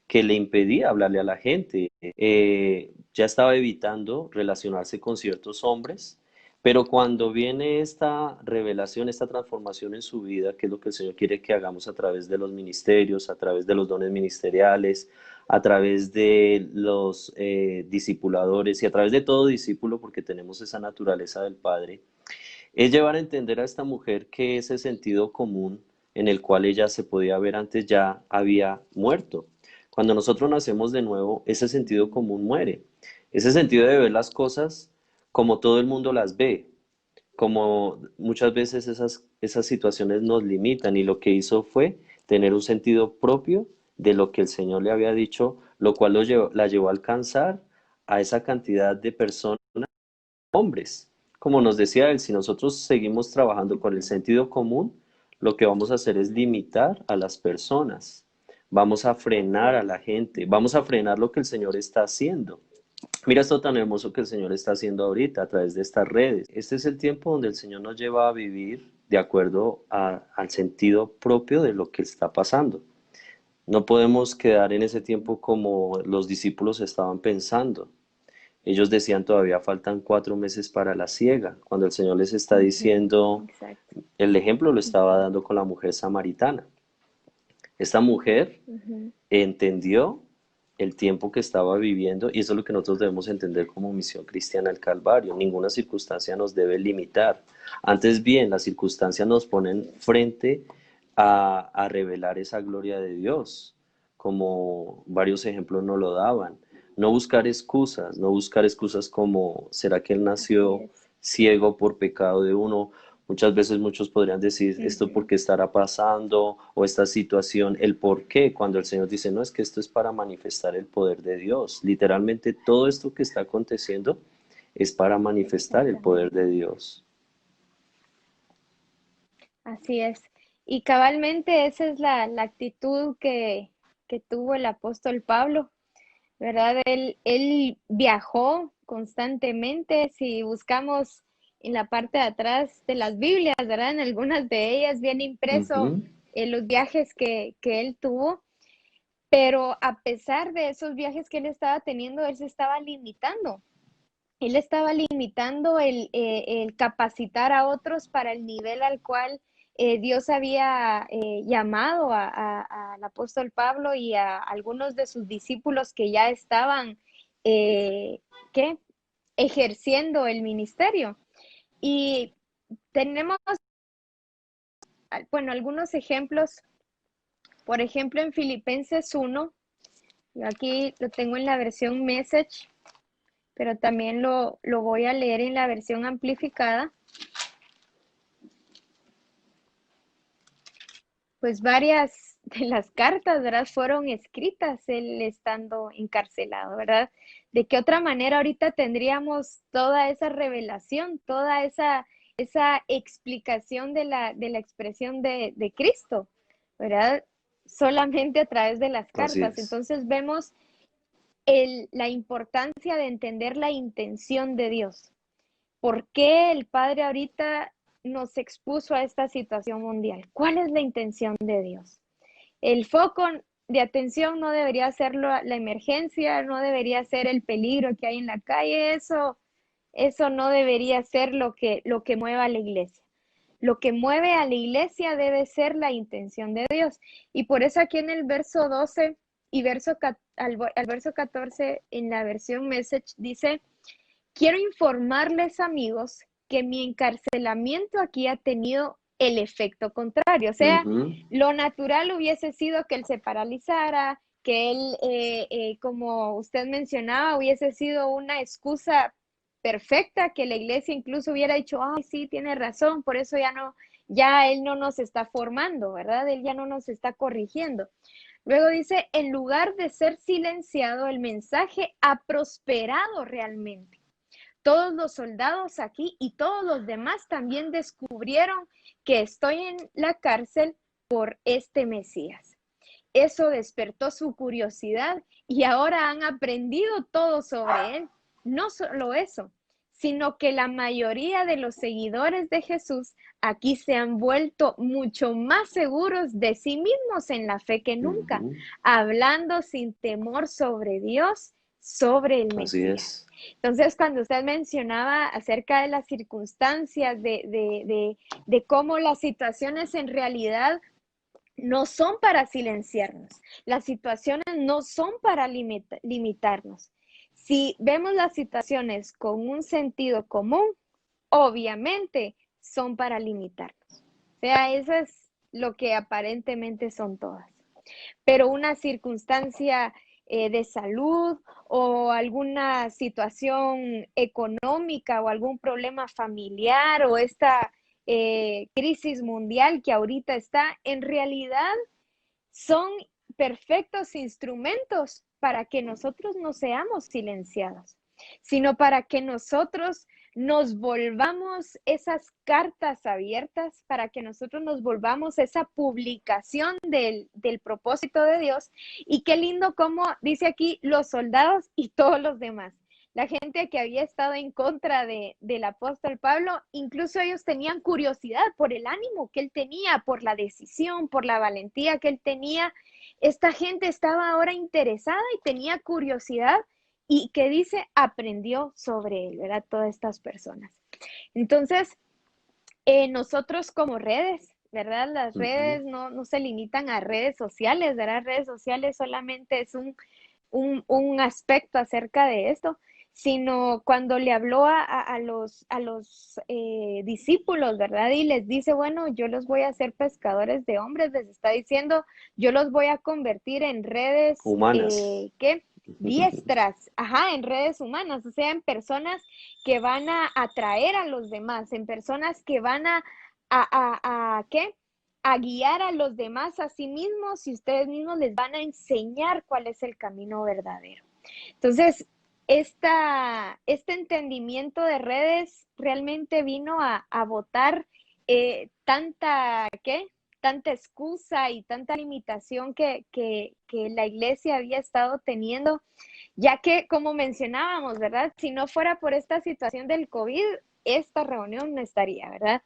que le impedía hablarle a la gente. Ya estaba evitando relacionarse con ciertos hombres, pero cuando viene esta revelación, esta transformación en su vida, que es lo que el Señor quiere que hagamos a través de los ministerios, a través de los dones ministeriales, a través de los discipuladores y a través de todo discípulo, porque tenemos esa naturaleza del Padre, es llevar a entender a esta mujer que ese sentido común en el cual ella se podía ver antes ya había muerto. Cuando nosotros nacemos de nuevo, ese sentido Ujú. común muere. Ese sentido de ver las cosas como todo el mundo las ve, como muchas veces esas situaciones nos limitan y lo que hizo fue tener un sentido propio de lo que el Señor le había dicho, lo cual la llevó a alcanzar a esa cantidad de personas, hombres. Como nos decía él, si nosotros seguimos trabajando con el Ujú. sentido común, lo que vamos a hacer es limitar a las personas, vamos a Así frenar a es. la gente, Ujú. vamos a frenar lo que el Señor está haciendo. Mira esto tan hermoso que el Señor está haciendo ahorita a través de estas redes. Este es el tiempo donde el Señor nos lleva a vivir de acuerdo al sentido propio de lo que está pasando. No podemos quedar en ese Ujú. tiempo como los discípulos estaban pensando. Ellos decían todavía faltan 4 meses para la siega, cuando el Señor les está Ujú. diciendo, Exacto. el ejemplo lo estaba Ujú. dando con la mujer samaritana. Esta mujer Ujú. entendió el tiempo que estaba viviendo y eso es lo que nosotros debemos entender como misión cristiana al Calvario. Ninguna circunstancia nos debe limitar. Antes bien, las circunstancias nos ponen frente a revelar esa gloria de Dios, como varios ejemplos nos lo daban. No buscar excusas como, ¿será que él Así nació es. ciego por pecado de uno? Muchas veces muchos podrían decir esto por Ujú. qué estará pasando o esta situación, el por qué, cuando el Señor dice, no, es que esto es para manifestar el poder de Dios. Literalmente todo esto que está aconteciendo es para manifestar el poder Exactamente. de Dios. Así es. Y cabalmente esa es la actitud que tuvo el apóstol Pablo, ¿verdad? Él viajó constantemente. Si buscamos en la parte de atrás de las Biblias, ¿verdad? En algunas de ellas viene impreso Ujú. los viajes que él tuvo, pero a pesar de esos viajes que él estaba teniendo, él se estaba limitando. Él estaba limitando el capacitar a otros para el nivel al cual Dios había llamado al apóstol Pablo y a algunos de sus discípulos que ya estaban, eh, ¿qué? Ejerciendo el ministerio. Y tenemos, bueno, algunos ejemplos. Por ejemplo, en Filipenses 1, yo aquí lo tengo en la versión Message, pero también lo voy a leer en la versión amplificada. Pues varias de las cartas, ¿verdad? Fueron escritas él estando encarcelado, ¿verdad? ¿De qué otra manera ahorita tendríamos toda esa revelación, toda esa explicación de la expresión de Cristo, ¿verdad? Solamente a través de las Así cartas. es. Entonces vemos la importancia de entender la intención de Dios. ¿Por qué el Padre ahorita nos expuso a esta situación mundial? ¿Cuál es la intención de Dios? El foco de atención no debería ser la emergencia, no debería ser el peligro que hay en la calle, eso no debería ser lo que mueva a la iglesia. Lo que mueve a la iglesia debe ser la intención de Dios. Y por eso aquí en el verso 12 y al verso 14 en la versión Message dice, quiero informarles, amigos, que mi encarcelamiento aquí ha tenido el efecto contrario. O sea, Ujú. lo natural hubiese sido que él se paralizara, que él, como usted mencionaba, hubiese sido una excusa perfecta, que la iglesia incluso hubiera dicho, ay, sí, tiene razón, por eso ya él no nos está formando, ¿verdad? Él ya no nos está corrigiendo. Luego dice, en lugar de ser silenciado, el mensaje ha prosperado realmente. Todos los soldados aquí y todos los demás también descubrieron que estoy en la cárcel por este Mesías. Eso despertó su curiosidad y ahora han aprendido todo sobre él. No solo eso, sino que la mayoría de los seguidores de Jesús aquí se han vuelto mucho más seguros de sí mismos en la fe que nunca, Ujú. hablando sin temor sobre Dios, sobre el Así Mesías. es. Entonces, cuando usted mencionaba acerca de las circunstancias, de cómo las situaciones en realidad no son para silenciarnos, las situaciones no son para limitarnos. Si vemos las situaciones con un sentido común, obviamente son para limitarnos. O sea, eso es lo que aparentemente son todas. Pero una circunstancia de salud o alguna situación económica o algún problema familiar o esta crisis mundial que ahorita está, en realidad son perfectos instrumentos para que nosotros no seamos silenciados, sino para que nosotros nos volvamos esas cartas abiertas, para que nosotros nos volvamos esa publicación del propósito de Dios. Y qué lindo como dice aquí los soldados y todos los demás. La gente que había estado en contra del apóstol Pablo, incluso ellos tenían curiosidad por el ánimo que él tenía, por la decisión, por la valentía que él tenía. Esta gente estaba ahora interesada y tenía curiosidad y que dice, aprendió sobre él, ¿verdad? Todas estas personas. Entonces, nosotros como redes, ¿verdad? Las Ujú. redes no se limitan a redes sociales, ¿verdad? Redes sociales solamente es un aspecto acerca de esto, sino cuando le habló a los discípulos, ¿verdad? Y les dice, bueno, yo los voy a hacer pescadores de hombres, les está diciendo, yo los voy a convertir en redes, Humanas. ¿qué? Diestras, ajá, en redes humanas, o sea, en personas que van a atraer a los demás, en personas que van ¿qué? A guiar a los demás a sí mismos y ustedes mismos les van a enseñar cuál es el camino verdadero. Entonces, este entendimiento de redes realmente vino a botar ¿qué? Tanta excusa y tanta limitación que la iglesia había estado teniendo, ya que, como mencionábamos, ¿verdad? Si no fuera por esta situación del COVID, esta reunión no estaría, ¿verdad?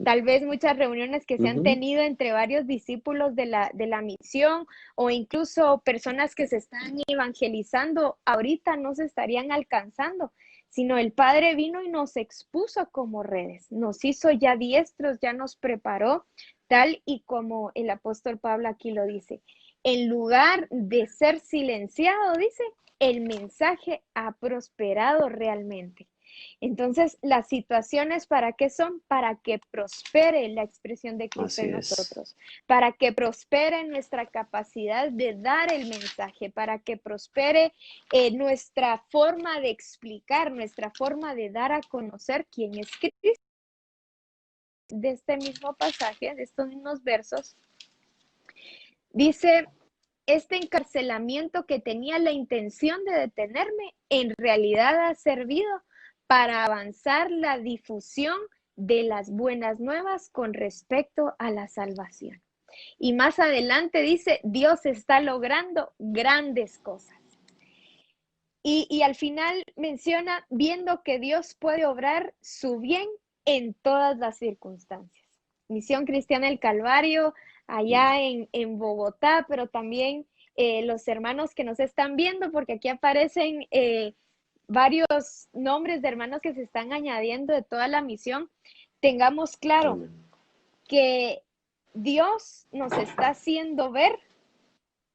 Tal vez muchas reuniones que se han Ujú. tenido entre varios discípulos de la misión o incluso personas que se están evangelizando ahorita no se estarían alcanzando, sino el Padre vino y nos expuso como redes, nos hizo ya diestros, ya nos preparó, tal y como el apóstol Pablo aquí lo dice. En lugar de ser silenciado, dice, el mensaje ha prosperado realmente. Entonces, las situaciones, ¿para qué son? Para que prospere la expresión de Cristo Así en es. nosotros, para que prospere nuestra capacidad de dar el mensaje, para que prospere nuestra forma de explicar, nuestra forma de dar a conocer quién es Cristo. De este mismo pasaje, de estos mismos versos, dice, este encarcelamiento que tenía la intención de detenerme, en realidad ha servido para avanzar la difusión de las buenas nuevas con respecto a la salvación. Y más adelante dice, Dios está logrando grandes cosas. Y al final menciona, viendo que Dios puede obrar su bien en todas las circunstancias. Misión Cristiana del Calvario, allá en Bogotá, pero también los hermanos que nos están viendo, porque aquí aparecen varios nombres de hermanos que se están añadiendo de toda la misión. Tengamos claro Amén. que Dios nos está haciendo ver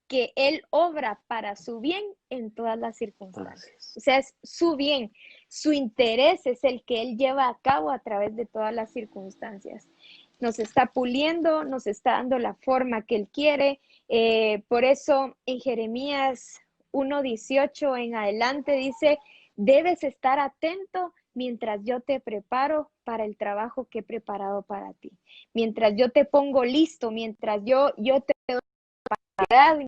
que Él obra para su bien en todas las Así circunstancias. O es. sea, es su bien, su interés es el que Él lleva a cabo a través de todas las circunstancias. Nos está puliendo, nos está dando la forma que Él quiere. Por eso en Jeremías 1:18 en adelante dice, debes estar atento mientras yo te preparo para el trabajo que he preparado para ti. Mientras yo te pongo listo, mientras yo te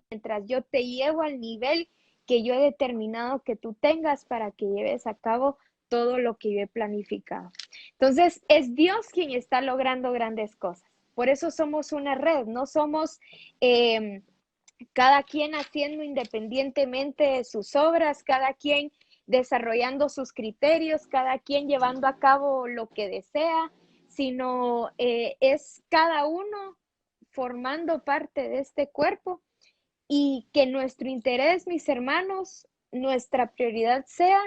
mientras yo te llevo al nivel que yo he determinado que tú tengas para que lleves a cabo todo lo que yo he planificado. Entonces, es Dios quien está logrando grandes cosas. Por eso somos una red, no somos cada quien haciendo independientemente de sus obras, cada quien desarrollando sus criterios, cada quien llevando a cabo lo que desea, sino es cada uno formando parte de este cuerpo y que nuestro interés, mis hermanos, nuestra prioridad sea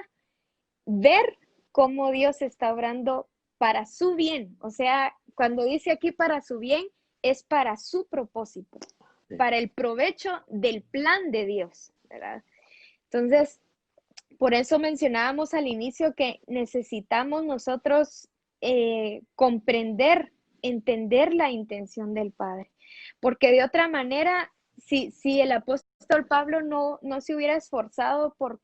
ver cómo Dios está obrando para su bien. O sea, cuando dice aquí para su bien, es para su propósito, para el provecho del plan de Dios, ¿verdad? Entonces, por eso mencionábamos al inicio que necesitamos nosotros comprender, entender la intención del Padre, porque de otra manera, si el apóstol Pablo no se hubiera esforzado por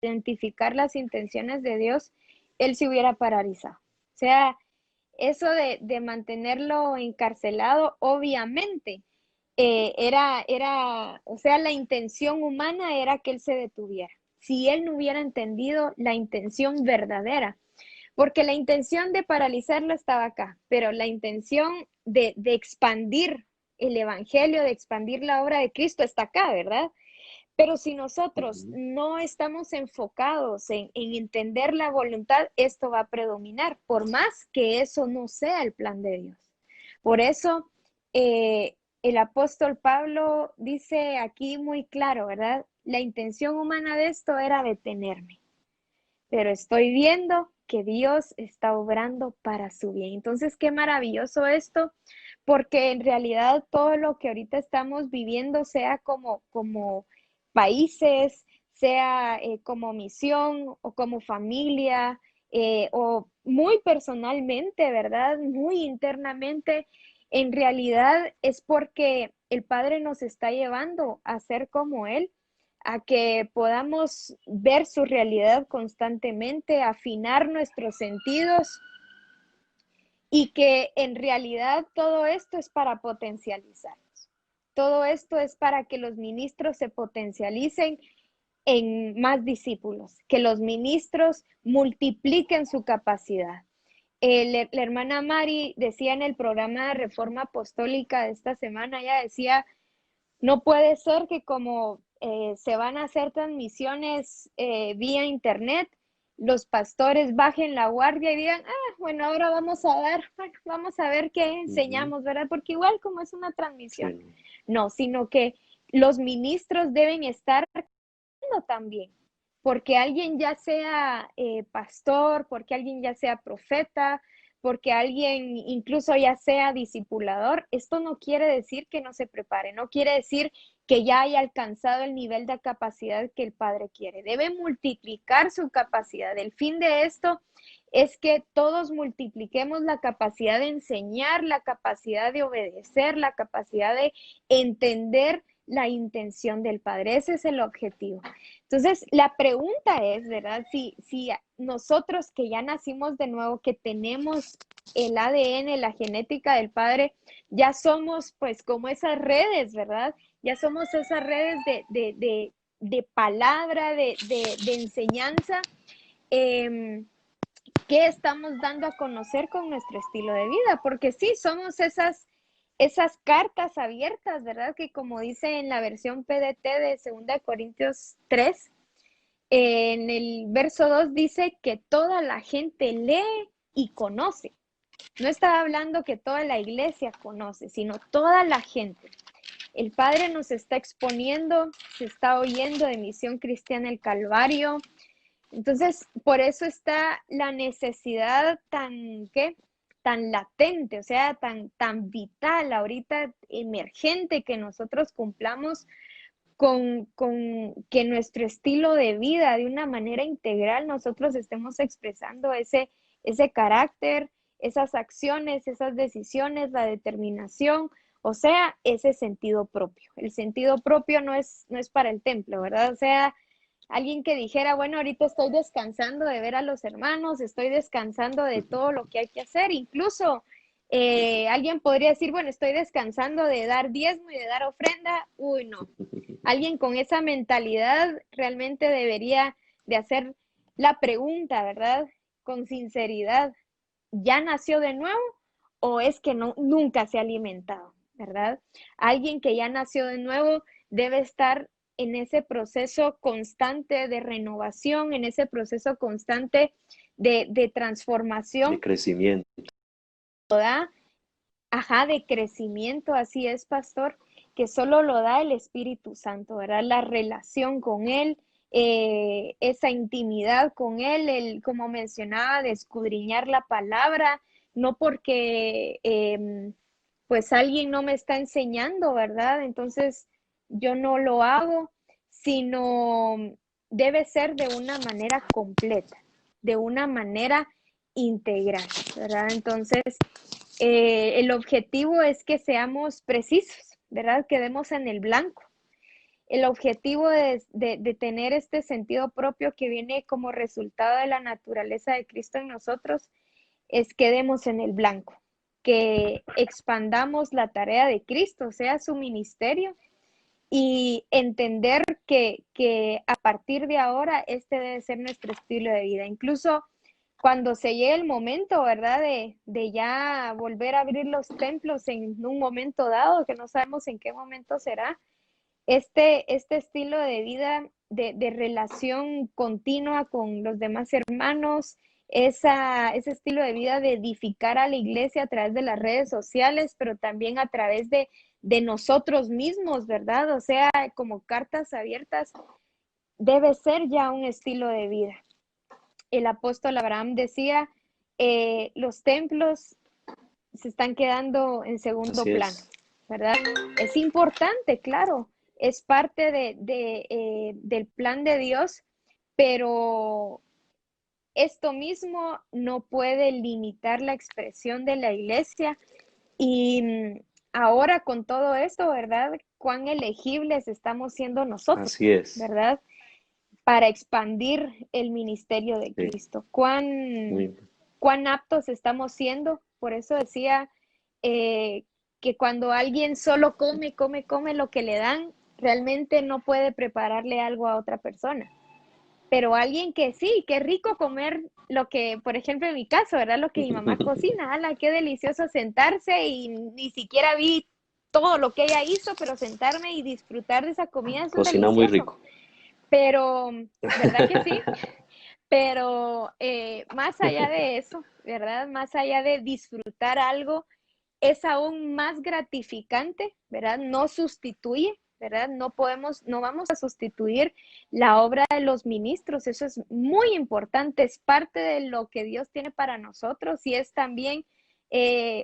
identificar las intenciones de Dios, él se hubiera paralizado. O sea, eso de mantenerlo encarcelado, obviamente, o sea, la intención humana era que él se detuviera. Si él no hubiera entendido la intención verdadera, porque la intención de paralizarlo estaba acá, pero la intención de expandir el evangelio, de expandir la obra de Cristo está acá, ¿verdad? Pero si nosotros Ujú. no estamos enfocados en entender la voluntad, esto va a predominar, por más que eso no sea el plan de Dios. Por eso, el apóstol Pablo dice aquí muy claro, ¿verdad? La intención humana de esto era detenerme, pero estoy viendo que Dios está obrando para su bien. Entonces, qué maravilloso esto, porque en realidad todo lo que ahorita estamos viviendo, sea como países, sea como misión o como familia, o muy personalmente, ¿verdad? Muy internamente, en realidad es porque el Padre nos está llevando a ser como Él, a que podamos ver su realidad constantemente, afinar nuestros sentidos y que en realidad todo esto es para potencializarnos. Todo esto es para que los ministros se potencialicen en más discípulos, que los ministros multipliquen su capacidad. La hermana Mari decía en el programa de Reforma Apostólica de esta semana, ella decía, no puede ser que como se van a hacer transmisiones vía internet, los pastores bajen la guardia y digan, bueno, ahora vamos a dar, bueno, vamos a ver qué Ujú. enseñamos, ¿verdad? Porque igual como es una transmisión, Sí. no, sino que los ministros deben estar también, porque alguien ya sea pastor, porque alguien ya sea profeta, porque alguien incluso ya sea discipulador, esto no quiere decir que no se prepare, no quiere decir que ya haya alcanzado el nivel de capacidad que el Padre quiere. Debe multiplicar su capacidad. El fin de esto es que todos multipliquemos la capacidad de enseñar, la capacidad de obedecer, la capacidad de entender la intención del Padre. Ese es el objetivo. Entonces, la pregunta es, ¿verdad? Si nosotros que ya nacimos de nuevo, que tenemos el ADN, la genética del Padre, ya somos pues como esas redes, ¿verdad? Ya somos esas redes de palabra, de enseñanza, que estamos dando a conocer con nuestro estilo de vida, porque sí, somos esas cartas abiertas, ¿verdad? Que como dice en la versión PDT de 2 Corintios 3, en el verso 2 dice que toda la gente lee y conoce. No está hablando que toda la iglesia conoce, sino toda la gente. El Padre nos está exponiendo, se está oyendo de Misión Cristiana el Calvario. Entonces, por eso está la necesidad tan, ¿qué? Tan latente, o sea, tan vital, ahorita emergente, que nosotros cumplamos con que nuestro estilo de vida, de una manera integral, nosotros estemos expresando ese carácter, esas acciones, esas decisiones, la determinación, o sea, ese sentido propio. El sentido propio no es para el templo, ¿verdad? O sea, alguien que dijera, bueno, ahorita estoy descansando de ver a los hermanos, estoy descansando de todo lo que hay que hacer, incluso alguien podría decir, bueno, estoy descansando de dar diezmo y de dar ofrenda. Uy, no. Alguien con esa mentalidad realmente debería de hacer la pregunta, ¿verdad? Con sinceridad, ¿ya nació de nuevo o es que no, nunca se ha alimentado, ¿verdad? Alguien que ya nació de nuevo debe estar en ese proceso constante de renovación, en ese proceso constante de De transformación, crecimiento. ajá, de crecimiento, así es, pastor, que solo lo da el Espíritu Santo, ¿verdad? La relación con Él, esa intimidad con Él, el, como mencionaba, de escudriñar la palabra, no porque pues alguien no me está enseñando, ¿verdad? Entonces yo no lo hago, sino debe ser de una manera completa, de una manera integral, ¿verdad? Entonces, el objetivo es que seamos precisos, ¿verdad? Quedemos en el blanco. El objetivo de tener este sentido propio que viene como resultado de la naturaleza de Cristo en nosotros es quedemos en el blanco, que expandamos la tarea de Cristo, o sea, su ministerio, y entender que a partir de ahora este debe ser nuestro estilo de vida. Incluso cuando se llegue el momento, ¿verdad? De ya volver a abrir los templos en un momento dado, que no sabemos en qué momento será, este estilo de vida, de relación continua con los demás hermanos, ese estilo de vida de edificar a la iglesia a través de las redes sociales, pero también a través de nosotros mismos, ¿verdad? O sea, como cartas abiertas, debe ser ya un estilo de vida. El apóstol Abraham decía, los templos se están quedando en segundo Así plano, es. ¿verdad? Es importante, claro, es parte del plan de Dios, pero esto mismo no puede limitar la expresión de la iglesia y ahora con todo esto, ¿verdad? Cuán elegibles estamos siendo nosotros, Así es. ¿verdad? Para expandir el ministerio de Sí, Cristo. muy, Cuán aptos estamos siendo. Por eso decía eh, que cuando alguien solo come lo que le dan, realmente no puede prepararle algo a otra persona. Pero alguien que sí, qué rico comer lo que, por ejemplo, en mi caso, ¿verdad? Lo que mi mamá cocina, ¡hala! Qué delicioso sentarse y ni siquiera vi todo lo que ella hizo, pero sentarme y disfrutar de esa comida, eso es cocina muy delicioso. rico. Pero, ¿verdad que sí? Pero más allá de eso, ¿verdad? Más allá de disfrutar algo, es aún más gratificante, ¿verdad? No sustituye, ¿verdad? No vamos a sustituir la obra de los ministros. Eso es muy importante, es parte de lo que Dios tiene para nosotros y es también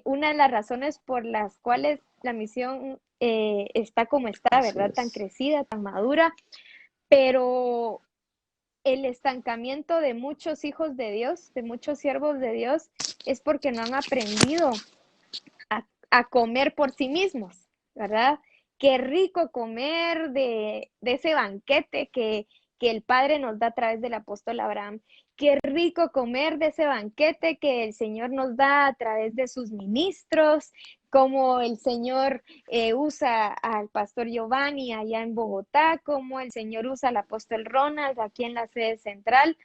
una de las razones por las cuales la misión está como está, Así ¿verdad? Tan es. crecida, tan madura, pero el estancamiento de muchos hijos de Dios, de muchos siervos de Dios, es porque no han aprendido a comer por sí mismos, ¿verdad? Qué rico comer de ese banquete que el Padre nos da a través del apóstol Abraham. Qué rico comer de ese banquete que el Señor nos da a través de sus ministros, como el Señor usa al pastor Giovanni allá en Bogotá, como el Señor usa al apóstol Ronald aquí en la sede central.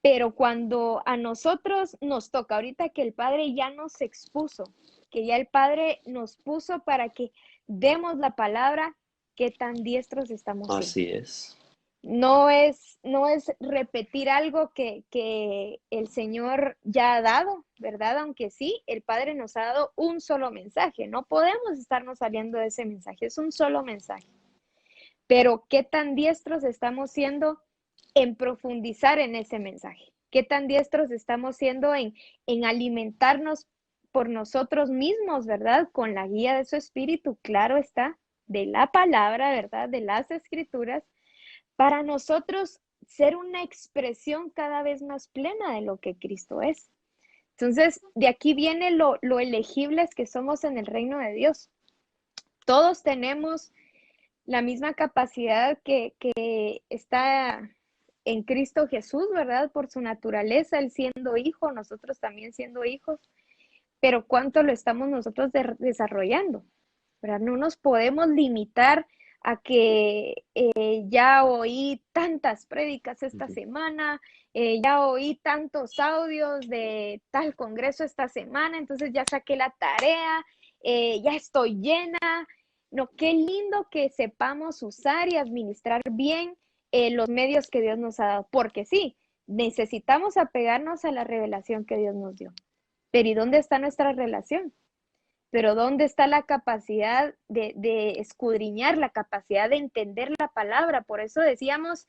Pero cuando a nosotros nos toca, ahorita que el Padre ya nos expuso, que ya el Padre nos puso para que demos la palabra, qué tan diestros estamos siendo. Así es. No es repetir algo que el Señor ya ha dado, ¿verdad? Aunque sí, el Padre nos ha dado un solo mensaje. No podemos estarnos saliendo de ese mensaje, es un solo mensaje. Pero qué tan diestros estamos siendo en profundizar en ese mensaje. Qué tan diestros estamos siendo en alimentarnos por nosotros mismos, ¿verdad? Con la guía de su espíritu, claro está, de la palabra, ¿verdad? De las escrituras, para nosotros ser una expresión cada vez más plena de lo que Cristo es. Entonces, de aquí viene lo elegibles que somos en el reino de Dios. Todos tenemos la misma capacidad que está en Cristo Jesús, ¿verdad? Por su naturaleza, Él siendo hijo, nosotros también siendo hijos, pero ¿cuánto lo estamos nosotros desarrollando? ¿Verdad? No nos podemos limitar a que ya oí tantas prédicas esta semana, ya oí tantos audios de tal congreso esta semana, entonces ya saqué la tarea, ya estoy llena. No, qué lindo que sepamos usar y administrar bien los medios que Dios nos ha dado, porque sí, necesitamos apegarnos a la revelación que Dios nos dio. Pero ¿y dónde está nuestra relación? Pero ¿dónde está la capacidad de escudriñar, la capacidad de entender la palabra? Por eso decíamos,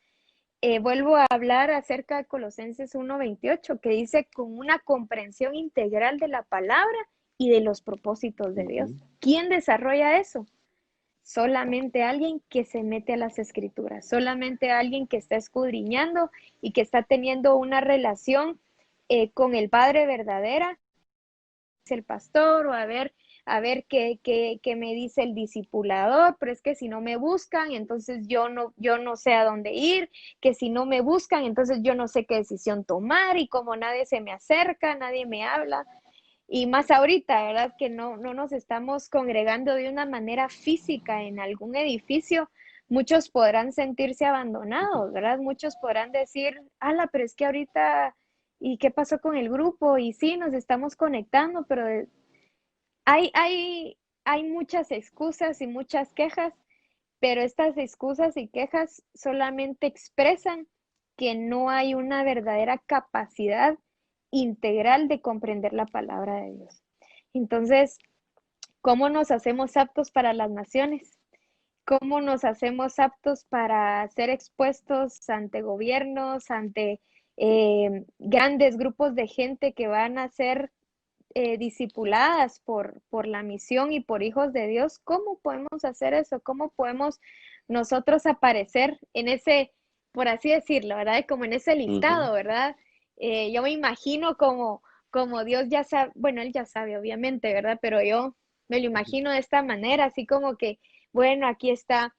vuelvo a hablar acerca de Colosenses 1:28, que dice con una comprensión integral de la palabra y de los propósitos de Dios. ¿Quién desarrolla eso? Solamente alguien que se mete a las escrituras, solamente alguien que está escudriñando y que está teniendo una relación con el Padre verdadera, el pastor, o a ver qué me dice el discipulador, pero es que si no me buscan, entonces yo no sé a dónde ir, que si no me buscan, entonces yo no sé qué decisión tomar, y como nadie se me acerca, nadie me habla, y más ahorita, ¿verdad? Que no nos estamos congregando de una manera física en algún edificio, muchos podrán sentirse abandonados, ¿verdad? Muchos podrán decir, ala, pero es que ahorita, ¿y qué pasó con el grupo? Y sí, nos estamos conectando, pero hay muchas excusas y muchas quejas, pero estas excusas y quejas solamente expresan que no hay una verdadera capacidad integral de comprender la palabra de Dios. Entonces, ¿cómo nos hacemos aptos para las naciones? ¿Cómo nos hacemos aptos para ser expuestos ante gobiernos, ante grandes grupos de gente que van a ser discipuladas por la misión y por hijos de Dios? ¿Cómo podemos hacer eso? ¿Cómo podemos nosotros aparecer en ese, por así decirlo, ¿verdad? Como en ese listado, ¿verdad? Yo me imagino como Dios ya sabe, bueno, Él ya sabe, obviamente, ¿verdad? Pero yo me lo imagino de esta manera, así como que, bueno, aquí está,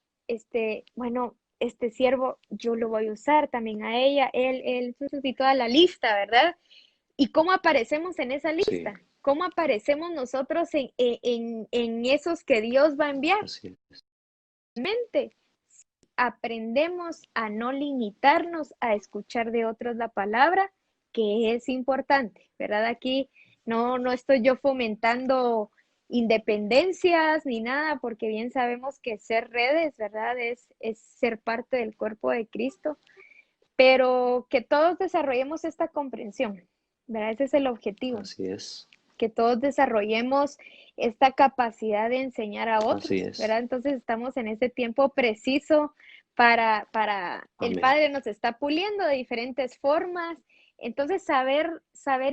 bueno, este siervo, yo lo voy a usar también a ella, él suscitó a la lista, ¿verdad? ¿Y cómo aparecemos en esa Sí, lista? ¿Cómo aparecemos nosotros en esos que Dios va a enviar? así es. Mente, aprendemos a no limitarnos a escuchar de otros la palabra, que es importante, ¿verdad? Aquí no estoy yo fomentando independencias ni nada, porque bien sabemos que ser redes, ¿verdad? Es ser parte del cuerpo de Cristo, pero que todos desarrollemos esta comprensión, ¿verdad? Ese es el objetivo, Así es, que todos desarrollemos esta capacidad de enseñar a así otros, es. ¿verdad? Entonces estamos en ese tiempo preciso para el Amén. Padre nos está puliendo de diferentes formas. Entonces saber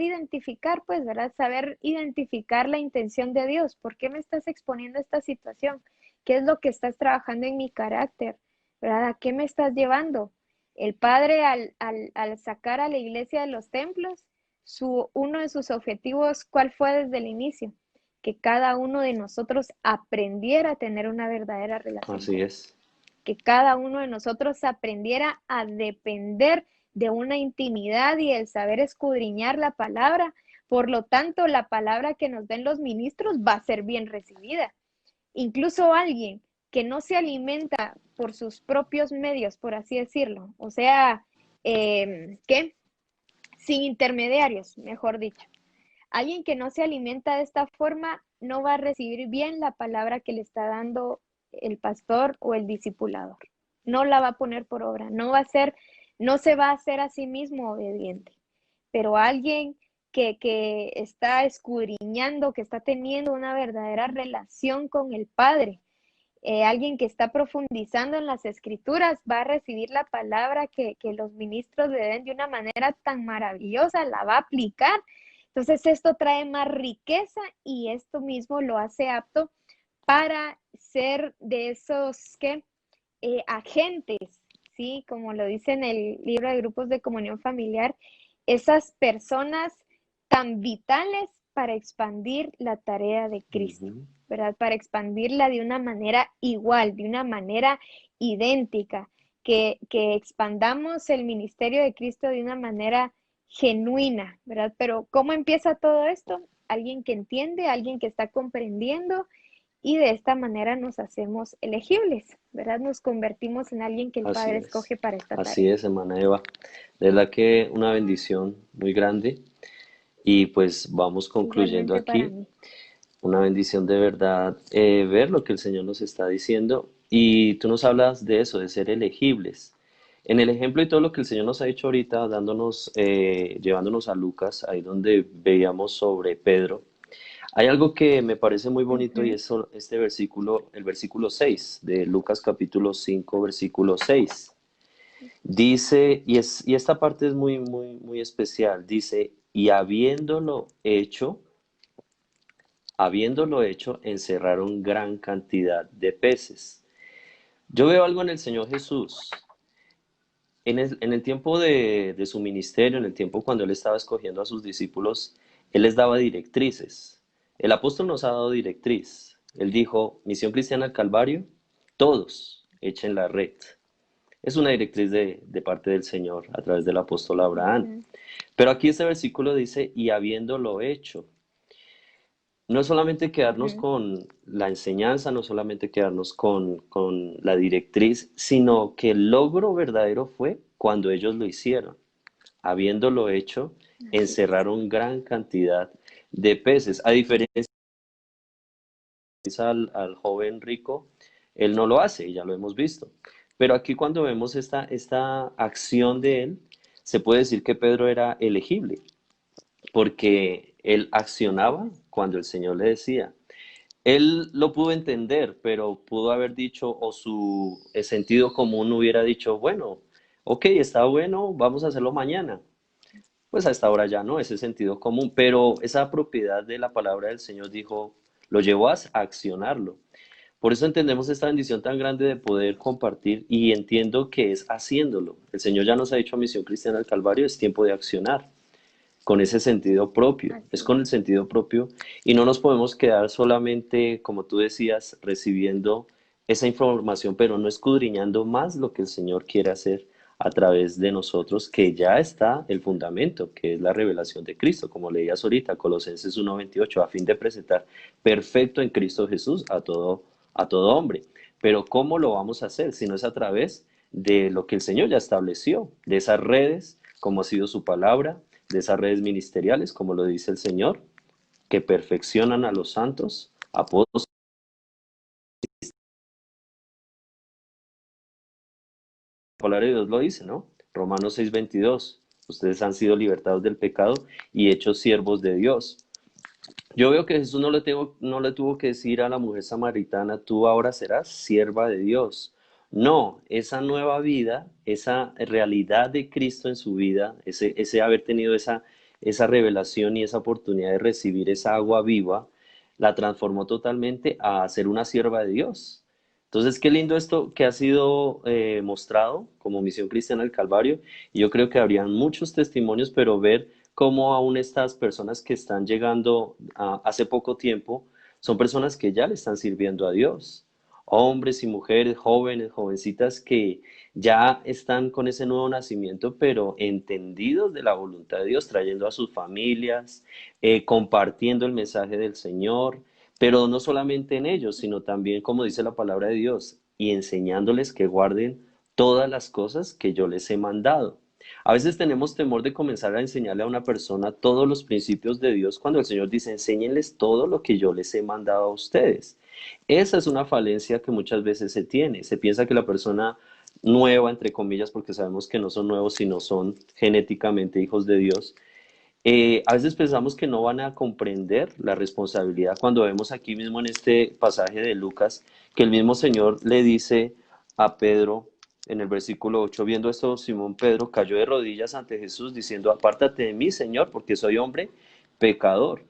identificar, pues, ¿verdad? Saber identificar la intención de Dios. ¿Por qué me estás exponiendo a esta situación? ¿Qué es lo que estás trabajando en mi carácter? ¿Verdad? ¿A qué me estás llevando? El Padre al sacar a la iglesia de los templos, uno de sus objetivos, ¿cuál fue desde el inicio? Que cada uno de nosotros aprendiera a tener una verdadera relación Así con Él, es. que cada uno de nosotros aprendiera a depender de una intimidad y el saber escudriñar la palabra. Por lo tanto, la palabra que nos den los ministros va a ser bien recibida. Incluso alguien que no se alimenta por sus propios medios, por así decirlo, o sea, ¿qué? Sin intermediarios, mejor dicho. Alguien que no se alimenta de esta forma no va a recibir bien la palabra que le está dando el pastor o el discipulador. No la va a poner por obra, no se va a hacer a sí mismo obediente. Pero alguien que está escudriñando, que está teniendo una verdadera relación con el Padre, alguien que está profundizando en las escrituras va a recibir la palabra que los ministros le den de una manera tan maravillosa, la va a aplicar. Entonces esto trae más riqueza y esto mismo lo hace apto para ser de esos que agentes, ¿sí? Como lo dice en el libro de grupos de comunión familiar, esas personas tan vitales para expandir la tarea de Cristo, Ujú. ¿verdad? Para expandirla de una manera igual, de una manera idéntica, que expandamos el ministerio de Cristo de una manera genuina, ¿verdad? Pero ¿cómo empieza todo esto? Alguien que entiende, alguien que está comprendiendo y de esta manera nos hacemos elegibles, ¿verdad? Nos convertimos en alguien que el Así Padre es. escoge para esta Así tarea. es, hermana Eva. De verdad que una bendición muy grande. Y pues vamos concluyendo Igualmente para aquí. mí. Una bendición de verdad ver lo que el Señor nos está diciendo. Y tú nos hablas de eso, de ser elegibles. En el ejemplo y todo lo que el Señor nos ha dicho ahorita, dándonos, llevándonos a Lucas, ahí donde veíamos sobre Pedro, hay algo que me parece muy bonito y Ujú, es este versículo, el versículo 6 de Lucas capítulo 5 versículo 6. Dice, y esta parte es muy, muy, muy especial, dice, y habiéndolo hecho, encerraron gran cantidad de peces. Yo veo algo en el Señor Jesús. En el tiempo de su ministerio, en el tiempo cuando Él estaba escogiendo a sus discípulos, Él les daba directrices. El apóstol nos ha dado directriz. Él dijo, misión cristiana al Calvario, todos echen la red. Es una directriz de parte del Señor a través del apóstol Abraham. ujú, Pero aquí este versículo dice, y habiéndolo hecho. No es solamente quedarnos ujú. con la enseñanza, no solamente quedarnos con la directriz, sino que el logro verdadero fue cuando ellos lo hicieron. Habiéndolo hecho, Así es. encerraron gran cantidad de peces. A diferencia al joven rico, él no lo hace, y ya lo hemos visto. Pero aquí cuando vemos esta acción de él, se puede decir que Pedro era elegible, porque él accionaba cuando el Señor le decía. Él lo pudo entender, pero pudo haber dicho, o su sentido común hubiera dicho, bueno, ok, está bueno, vamos a hacerlo mañana. Pues a esta hora ya no, ese sentido común, pero esa propiedad de la palabra del Señor dijo, lo llevó a accionarlo. Por eso entendemos esta bendición tan grande de poder compartir y entiendo que es haciéndolo. El Señor ya nos ha dicho a Misión Cristiana del Calvario, es tiempo de accionar con ese sentido propio, es Así con es. el sentido propio y no nos podemos quedar solamente, como tú decías, recibiendo esa información, pero no escudriñando más lo que el Señor quiere hacer a través de nosotros, que ya está el fundamento, que es la revelación de Cristo, como leías ahorita, Colosenses 1:28, a fin de presentar perfecto en Cristo Jesús a todo hombre. Pero ¿cómo lo vamos a hacer si no es a través de lo que el Señor ya estableció, de esas redes, como ha sido su palabra, de esas redes ministeriales, como lo dice el Señor, que perfeccionan a los santos, apóstoles, la palabra de Dios lo dice, ¿no? Romanos 6:22. Ustedes han sido libertados del pecado y hechos siervos de Dios. Yo veo que Jesús no le tuvo que decir a la mujer samaritana, tú ahora serás sierva de Dios. No, esa nueva vida, esa realidad de Cristo en su vida, ese haber tenido esa revelación y esa oportunidad de recibir esa agua viva, la transformó totalmente a ser una sierva de Dios. Entonces, qué lindo esto que ha sido mostrado como Misión Cristiana del Calvario. Y yo creo que habrían muchos testimonios, pero ver cómo aún estas personas que están llegando hace poco tiempo son personas que ya le están sirviendo a Dios. Hombres y mujeres, jóvenes, jovencitas que ya están con ese nuevo nacimiento, pero entendidos de la voluntad de Dios, trayendo a sus familias, compartiendo el mensaje del Señor, pero no solamente en ellos, sino también, como dice la palabra de Dios, y enseñándoles que guarden todas las cosas que yo les he mandado. A veces tenemos temor de comenzar a enseñarle a una persona todos los principios de Dios cuando el Señor dice, enséñenles todo lo que yo les he mandado a ustedes. Esa es una falencia que muchas veces se tiene. Se piensa que la persona nueva, entre comillas, porque sabemos que no son nuevos, sino son genéticamente hijos de Dios, a veces pensamos que no van a comprender la responsabilidad cuando vemos aquí mismo en este pasaje de Lucas que el mismo Señor le dice a Pedro en el versículo 8, viendo esto, Simón Pedro cayó de rodillas ante Jesús diciendo, apártate de mí, Señor, porque soy hombre pecador.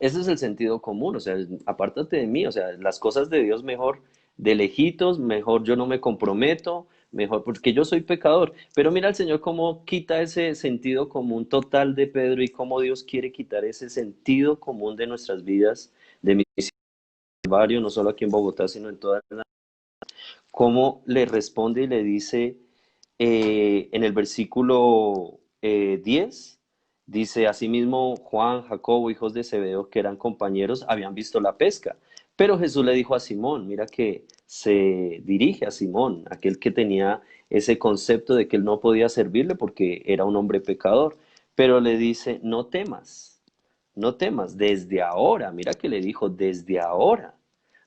Ese es el sentido común, o sea, apártate de mí, o sea, las cosas de Dios mejor de lejitos, mejor yo no me comprometo, mejor porque yo soy pecador. Pero mira el Señor cómo quita ese sentido común total de Pedro y cómo Dios quiere quitar ese sentido común de nuestras vidas, de mi barrio, no solo aquí en Bogotá, sino en toda la... Cómo le responde y le dice en el versículo 10, dice, asimismo Juan, Jacobo, hijos de Zebedeo, que eran compañeros, habían visto la pesca. Pero Jesús le dijo a Simón, mira que se dirige a Simón, aquel que tenía ese concepto de que él no podía servirle porque era un hombre pecador, pero le dice, no temas, no temas, desde ahora, mira que le dijo, desde ahora.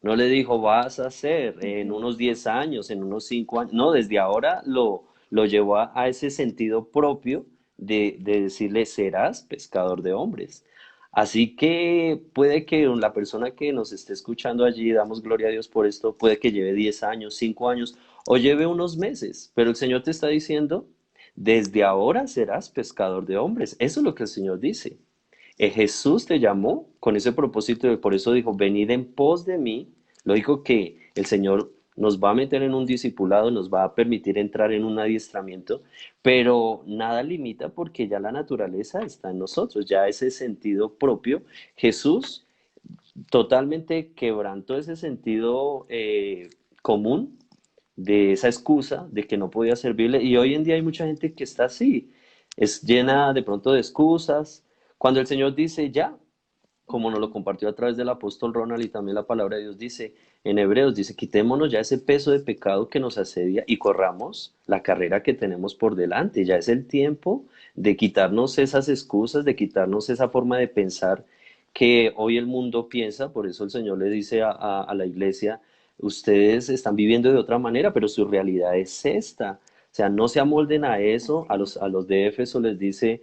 No le dijo, vas a hacer en Ujú. unos 10 años, en unos 5 años. No, desde ahora lo llevó a ese sentido propio de decirle, serás pescador de hombres. Así que puede que la persona que nos esté escuchando allí, damos gloria a Dios por esto, puede que lleve 10 años, 5 años o lleve unos meses, pero el Señor te está diciendo, desde ahora serás pescador de hombres. Eso es lo que el Señor dice. Jesús te llamó con ese propósito, y por eso dijo, venid en pos de mí. Lo dijo que el Señor nos va a meter en un discipulado, nos va a permitir entrar en un adiestramiento, pero nada limita porque ya la naturaleza está en nosotros, ya ese sentido propio. Jesús totalmente quebrantó ese sentido común de esa excusa de que no podía servirle. Y hoy en día hay mucha gente que está así, es llena de pronto de excusas. Cuando el Señor dice ya, como nos lo compartió a través del apóstol Ronald y también la palabra de Dios dice en Hebreos, dice, quitémonos ya ese peso de pecado que nos asedia y corramos la carrera que tenemos por delante. Ya es el tiempo de quitarnos esas excusas, de quitarnos esa forma de pensar que hoy el mundo piensa. Por eso el Señor le dice a la iglesia, ustedes están viviendo de otra manera, pero su realidad es esta. O sea, no se amolden a eso, Así a los de Éfeso les dice,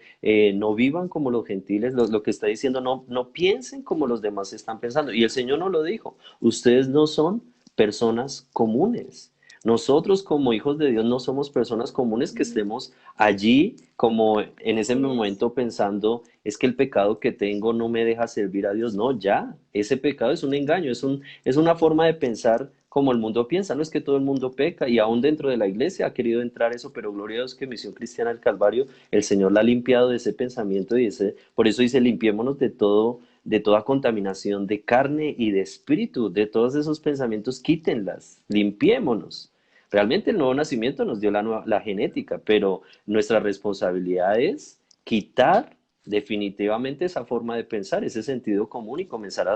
no vivan como los gentiles, lo que está diciendo, no, no piensen como los demás están pensando. Y el Señor no lo dijo, ustedes no son personas comunes. Nosotros como hijos de Dios no somos personas comunes que es. estemos allí como en ese Así es. momento pensando, es que el pecado que tengo no me deja servir a Dios. No, ya, ese pecado es un engaño, es una forma de pensar como el mundo piensa. No es que todo el mundo peca y aún dentro de la iglesia ha querido entrar eso, pero gloria a Dios que Misión Cristiana del Calvario, el Señor la ha limpiado de ese pensamiento y ese, por eso dice, limpiémonos de todo, de toda contaminación de carne y de espíritu, de todos esos pensamientos, quítenlas, limpiémonos. Realmente el nuevo nacimiento nos dio la genética, pero nuestra responsabilidad es quitar definitivamente esa forma de pensar, ese sentido común y comenzar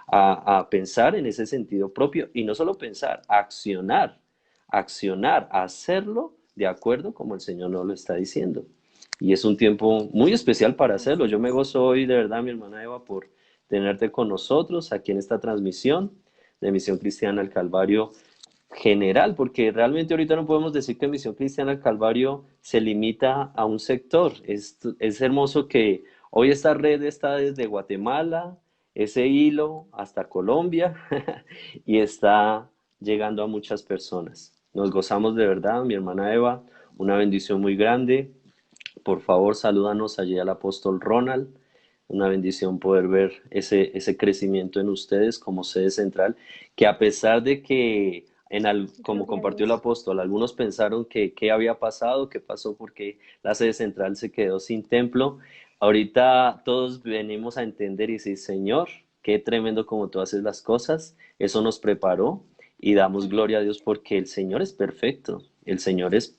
a pensar en ese sentido propio y no solo pensar, accionar, hacerlo de acuerdo como el Señor nos lo está diciendo. Y es un tiempo muy especial para hacerlo. Así Yo me es. gozo hoy de verdad, mi hermana Eva, por tenerte con nosotros aquí en esta transmisión de Misión Cristiana al Calvario. general, porque realmente ahorita no podemos decir que Misión Cristiana del Calvario se limita a un sector. Es hermoso que hoy esta red está desde Guatemala, ese hilo hasta Colombia y está llegando a muchas personas. Nos gozamos de verdad, mi hermana Eva, una bendición muy grande. Por favor, salúdanos allí al apóstol Ronald. Una bendición poder ver ese crecimiento en ustedes como sede central, que a pesar de que, como Gloria a compartió el Dios. apóstol, algunos pensaron que qué había pasado, qué pasó porque la sede central se quedó sin templo. Ahorita todos venimos a entender y decir, Señor, qué tremendo como tú haces las cosas. Eso nos preparó y damos Amén. gloria a Dios porque el Señor es perfecto, el Señor es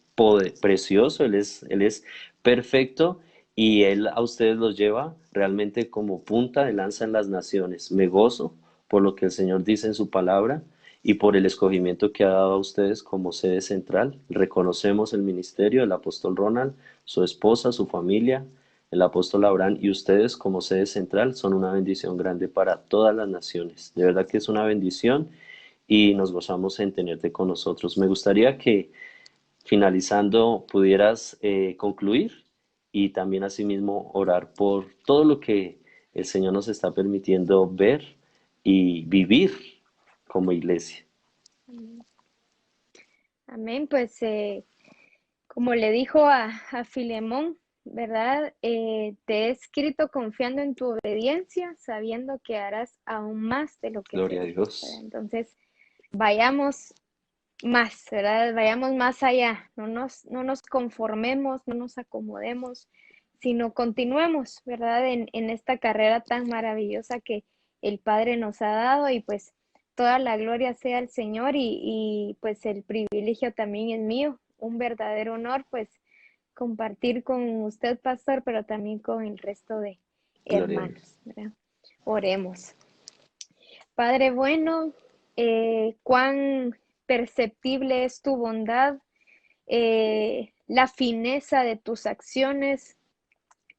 precioso, Él es perfecto y Él a ustedes los lleva realmente como punta de lanza en las naciones. Me gozo por lo que el Señor dice en su palabra y por el escogimiento que ha dado a ustedes como sede central. Reconocemos el ministerio del apóstol Ronald, su esposa, su familia, el apóstol Abraham y ustedes como sede central son una bendición grande para todas las naciones. De verdad que es una bendición y nos gozamos en tenerte con nosotros. Me gustaría que finalizando pudieras concluir y también asimismo orar por todo lo que el Señor nos está permitiendo ver y vivir como iglesia. Amén. Amén. Pues como le dijo a Filemón, ¿verdad? Te he escrito confiando en tu obediencia, sabiendo que harás aún más de lo que te Gloria a dije, ¿verdad? Dios. Entonces, vayamos más, ¿verdad? Vayamos más allá, no nos conformemos, no nos acomodemos, sino continuemos, ¿verdad? En esta carrera tan maravillosa que el Padre nos ha dado y pues toda la gloria sea al Señor y pues el privilegio también es mío, un verdadero honor pues compartir con usted, pastor, pero también con el resto de Gloria a Dios. hermanos, ¿verdad? Oremos. Padre bueno, cuán perceptible es tu bondad, la fineza de tus acciones,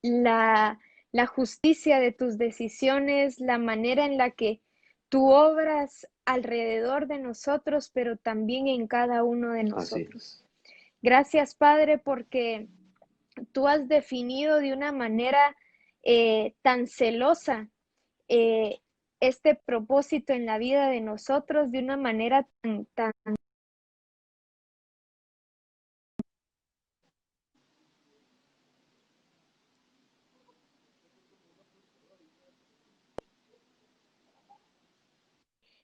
la, la justicia de tus decisiones, la manera en la que tú obras alrededor de nosotros, pero también en cada uno de Así nosotros. es. Gracias, Padre, porque tú has definido de una manera tan celosa eh, este propósito en la vida de nosotros, de una manera tan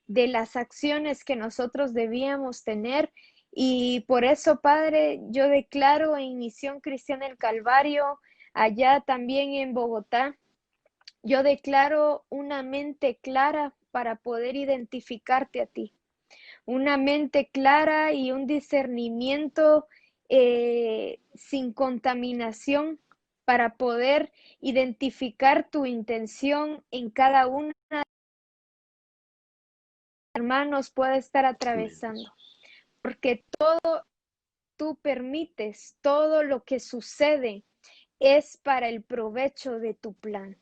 de las acciones que nosotros debíamos tener. Y por eso, Padre, yo declaro en Misión Cristiana del Calvario, allá también en Bogotá, yo declaro una mente clara para poder identificarte a ti, una mente clara y un discernimiento sin contaminación para poder identificar tu intención en cada una de los hermanos puede estar Amén, atravesando, Jesús. porque tú permites todo lo que sucede es para el provecho de tu plan,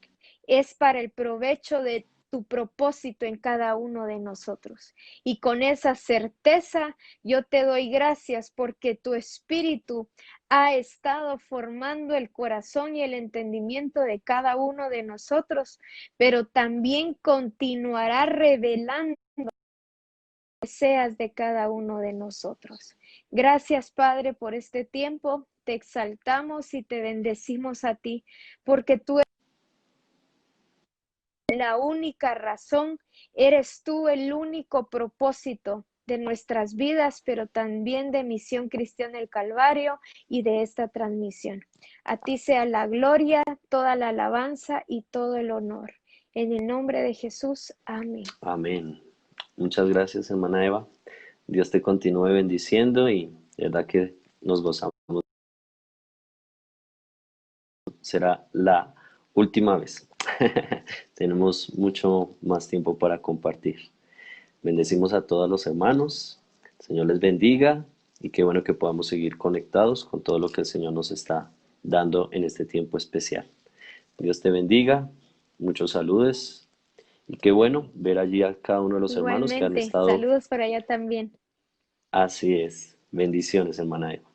es para el provecho de tu propósito en cada uno de nosotros. Y con esa certeza yo te doy gracias porque tu espíritu ha estado formando el corazón y el entendimiento de cada uno de nosotros, pero también continuará revelando deseas de cada uno de nosotros. Gracias, Padre, por este tiempo. Te exaltamos y te bendecimos a ti, porque tú eres la única razón, eres tú el único propósito de nuestras vidas, pero también de Misión Cristiana del Calvario y de esta transmisión. A ti sea la gloria, toda la alabanza y todo el honor. En el nombre de Jesús, amén. Amén. Muchas gracias, hermana Eva. Dios te continúe bendiciendo y de verdad que nos gozamos. Será la última vez. Tenemos mucho más tiempo para compartir. Bendecimos a todos los hermanos. El Señor les bendiga y qué bueno que podamos seguir conectados con todo lo que el Señor nos está dando en este tiempo especial. Dios te bendiga, muchos saludos y qué bueno ver allí a cada uno de los hermanos que han Igualmente, estado saludos para allá también. Así es. Bendiciones, hermana Eva.